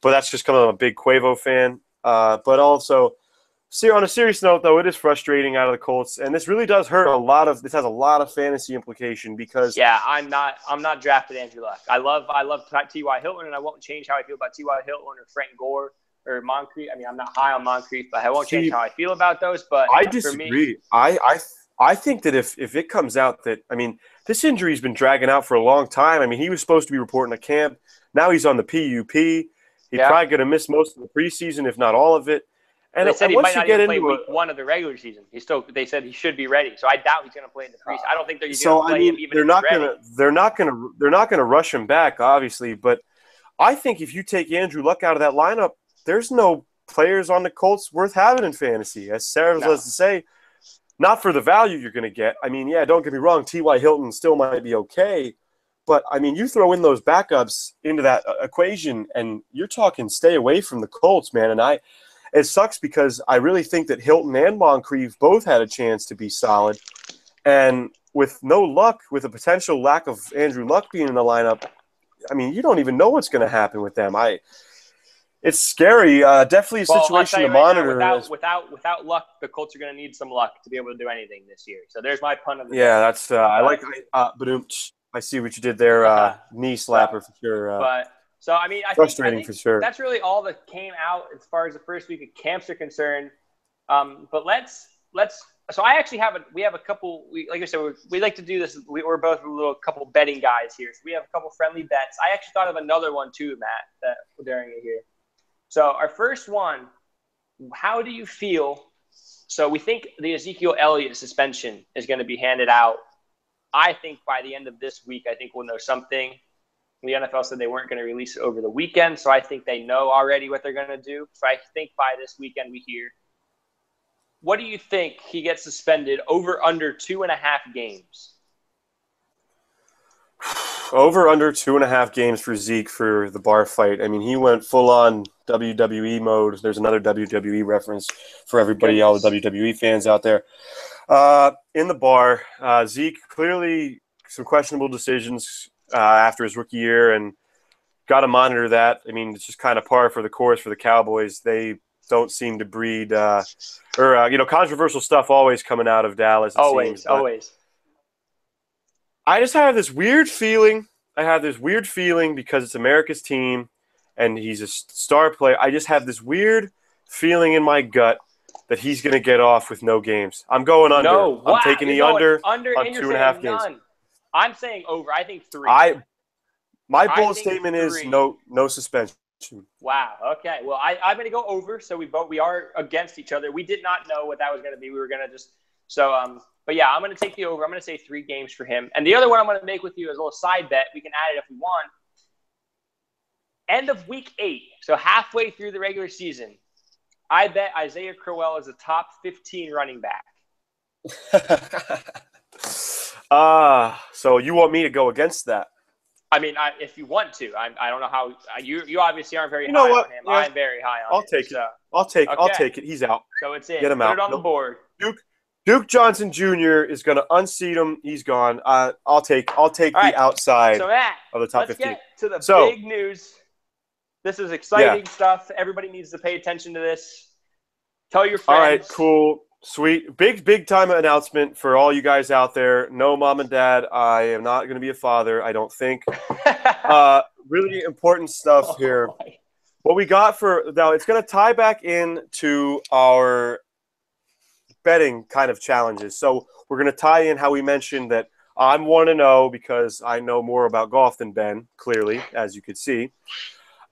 But that's just coming. I'm a big Quavo fan. But also, on a serious note, though, it is frustrating out of the Colts, and this really does hurt this has a lot of fantasy implication because I'm not drafted Andrew Luck. I love T.Y. Hilton, and I won't change how I feel about T.Y. Hilton or Frank Gore or Moncrief. I'm not high on Moncrief, but I won't change how I feel about those. But I disagree. I think that if it comes out that this injury's been dragging out for a long time. He was supposed to be reporting to camp. Now he's on the PUP. He's probably going to miss most of the preseason, if not all of it. And they said he might not even play week 1 of the regular season. They said he should be ready. So I doubt he's going to play in the preseason. I don't think they're going to play him even if he's ready. They're not going to rush him back, obviously. But I think if you take Andrew Luck out of that lineup, there's no players on the Colts worth having in fantasy. As Sarah was to say, not for the value you're going to get. Don't get me wrong. T.Y. Hilton still might be okay. But, you throw in those backups into that equation, and you're talking stay away from the Colts, man. And it sucks because I really think that Hilton and Moncrief both had a chance to be solid. And with no luck, with a potential lack of Andrew Luck being in the lineup, I mean, you don't even know what's going to happen with them. It's scary. Definitely a situation to monitor. Without luck, the Colts are going to need some luck to be able to do anything this year. So there's my pun of the day. Yeah, that's I like. I see what you did there. Knee slapper for sure. So I mean, I think for sure. That's really all that came out as far as the first week of camps are concerned. But let's. So we have a couple. Like I said, we like to do this. We're both a little couple betting guys here. So we have a couple friendly bets. I actually thought of another one too, Matt, that during it here. So our first one, how do you feel? So we think the Ezekiel Elliott suspension is going to be handed out. I think by the end of this week, I think we'll know something. The NFL said they weren't going to release it over the weekend, so I think they know already what they're going to do. So I think by this weekend we hear. What do you think he gets suspended over under 2.5 games? Over under 2.5 games for Zeke for the bar fight. I mean, he went full on WWE mode. There's another WWE reference for everybody, all the WWE fans out there. In the bar, Zeke clearly some questionable decisions after his rookie year, and got to monitor that. I mean, it's just kind of par for the course for the Cowboys. They don't seem to breed controversial stuff always coming out of Dallas. Always. I just have this weird feeling. Because it's America's team and he's a star player. I just have this weird feeling in my gut that he's going to get off with no games. I'm going under. No, I'm taking the under on and 2.5 games. None. I'm saying over. I think 3. My bold statement 3. Is no suspension. Wow. Okay. Well, I'm going to go over. So we are against each other. We did not know what that was going to be. We were going to just But yeah, I'm going to take the over. I'm going to say 3 games for him. And the other one I'm going to make with you is a little side bet. We can add it if we want. End of week 8, so halfway through the regular season, I bet Isaiah Crowell is a top 15 running back. So you want me to go against that? I mean, if you want to. I don't know how you obviously aren't very high on him. Yeah. I'm very high on him. I'll take it. He's out. So it's in. Get him Put out. it on the board. Duke Johnson Jr. is going to unseat him. He's gone. I'll take the outside of the top 15. Let's get to the big news. This is exciting stuff. Everybody needs to pay attention to this. Tell your friends. All right, cool. Sweet. Big time announcement for all you guys out there. No, mom and dad, I am not going to be a father, I don't think. Really important stuff here. What we got now, it's going to tie back into our betting kind of challenges. So we're going to tie in how we mentioned that I'm 1-0 because I know more about golf than Ben, clearly, as you could see.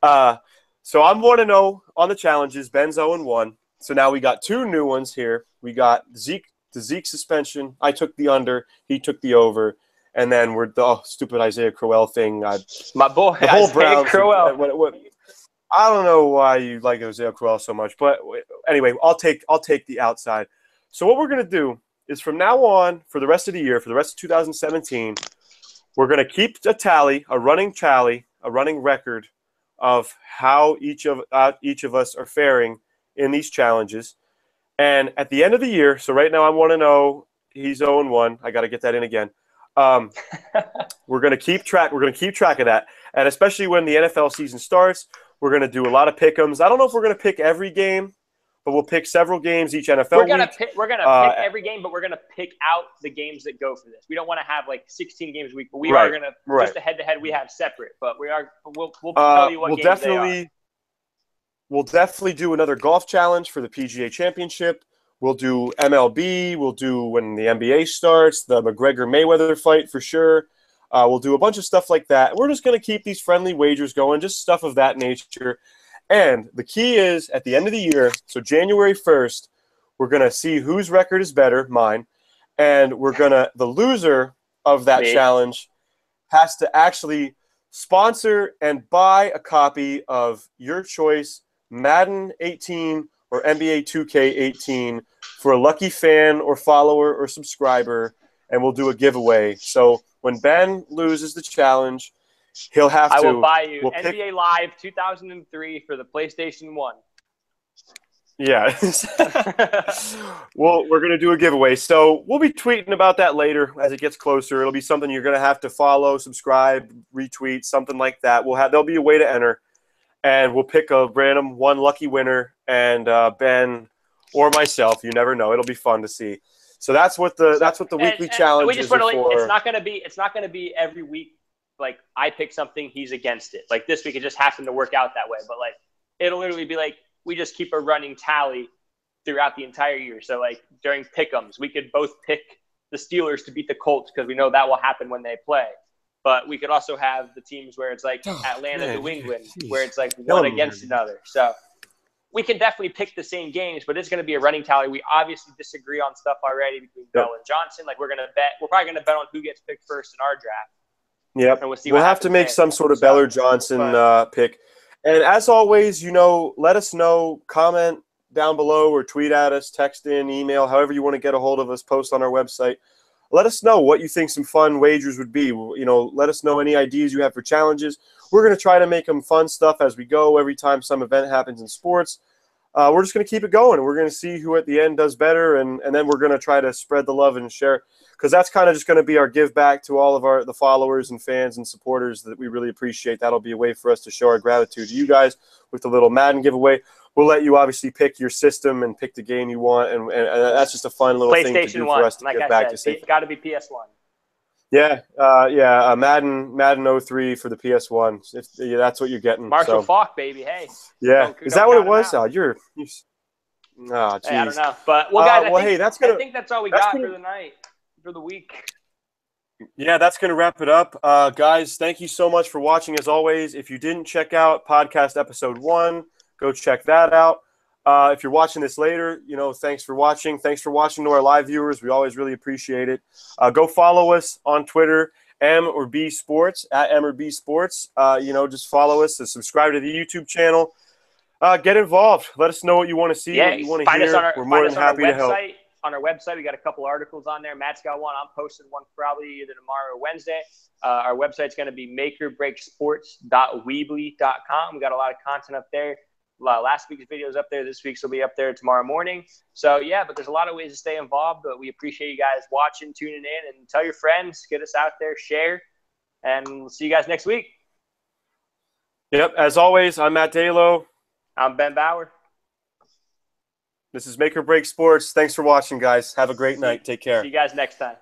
So I'm 1-0 on the challenges. Ben's 0-1. So now we got 2 new ones here. We got the Zeke suspension. I took the under. He took the over. And then we're the stupid Isaiah Crowell thing. My boy, the whole Isaiah Crowell. I don't know why you like Isaiah Crowell so much, but anyway, I'll take the outside. So what we're going to do is from now on, for the rest of the year, for the rest of 2017, we're going to keep a running record of how each of us are faring in these challenges. And at the end of the year, so right now I'm 1-0, he's 0-1. I got to get that in again. We're going to keep track. We're going to keep track of that. And especially when the NFL season starts, we're going to do a lot of pick-ems. I don't know if we're going to pick every game, but we'll pick several games each NFL week. We're going to pick every game, but we're going to pick out the games that go for this. We don't want to have like 16 games a week, but we are going to just the head-to-head we have separate. But we'll tell you what games they are. We'll definitely do another golf challenge for the PGA Championship. We'll do MLB. We'll do when the NBA starts, the McGregor-Mayweather fight for sure. We'll do a bunch of stuff like that. We're just going to keep these friendly wagers going, just stuff of that nature. And the key is at the end of the year, so January 1st, we're going to see whose record is better, mine, and the loser of that challenge has to actually sponsor and buy a copy of your choice Madden 18 or NBA 2K18 for a lucky fan or follower or subscriber, and we'll do a giveaway. So when Ben loses the challenge, he'll have to. I will buy you NBA Live 2003 for the PlayStation 1. Yeah. Well, we're going to do a giveaway. So we'll be tweeting about that later as it gets closer. It'll be something you're going to have to follow, subscribe, retweet, something like that. There'll be a way to enter, and we'll pick a random one lucky winner, and Ben or myself, you never know. It'll be fun to see. So that's what the weekly challenge is for. It's not going to be every week. Like I pick something, he's against it. Like this week, it just happened to work out that way. But like it'll literally be like we just keep a running tally throughout the entire year. So like during pick'ems, we could both pick the Steelers to beat the Colts because we know that will happen when they play. But we could also have the teams where it's like Atlanta, New England, where it's like one against another. So we can definitely pick the same games, but it's going to be a running tally. We obviously disagree on stuff already between Bell and Johnson. Like we're probably going to bet on who gets picked first in our draft. Yep. And we'll have to make some sort of Bell or Johnson pick. And as always, let us know, comment down below or tweet at us, text in, email, however you want to get a hold of us, post on our website. Let us know what you think some fun wagers would be. Let us know any ideas you have for challenges. We're going to try to make them fun stuff as we go every time some event happens in sports. We're just going to keep it going. We're going to see who at the end does better, and then we're going to try to spread the love and share, because that's kind of just going to be our give back to all of the followers and fans and supporters that we really appreciate. That'll be a way for us to show our gratitude to you guys with the little Madden giveaway. We'll let you obviously pick your system and pick the game you want, and that's just a fun little thing to do for us to give back to say. It's got to be PS1. Yeah, Madden 03 for the PS1. That's what you're getting. Marshall Faulk, baby, hey. Yeah, is that what it was? Oh, geez. Hey, I don't know, but guys, I think that's all we got for the night, for the week. Yeah, that's going to wrap it up. Guys, thank you so much for watching as always. If you didn't check out podcast episode 1, go check that out. If you're watching this later, thanks for watching. Thanks for watching to our live viewers. We always really appreciate it. Go follow us on Twitter, M or B Sports, at M or B Sports. Just follow us and subscribe to the YouTube channel. Get involved. Let us know what you want to see, what you want to hear. We're more than happy to help. On our website, we got a couple articles on there. Matt's got one. I'm posting one probably either tomorrow or Wednesday. Our website's going to be makeorbreaksports.weebly.com. We got a lot of content up there. Last week's video's up there. This week's will be up there tomorrow morning. So, yeah, but there's a lot of ways to stay involved. But we appreciate you guys watching, tuning in, and tell your friends. Get us out there, share, and we'll see you guys next week. Yep, as always, I'm Matt Dalo. I'm Ben Bauer. This is Make or Break Sports. Thanks for watching, guys. Have a great night. Take care. See you guys next time.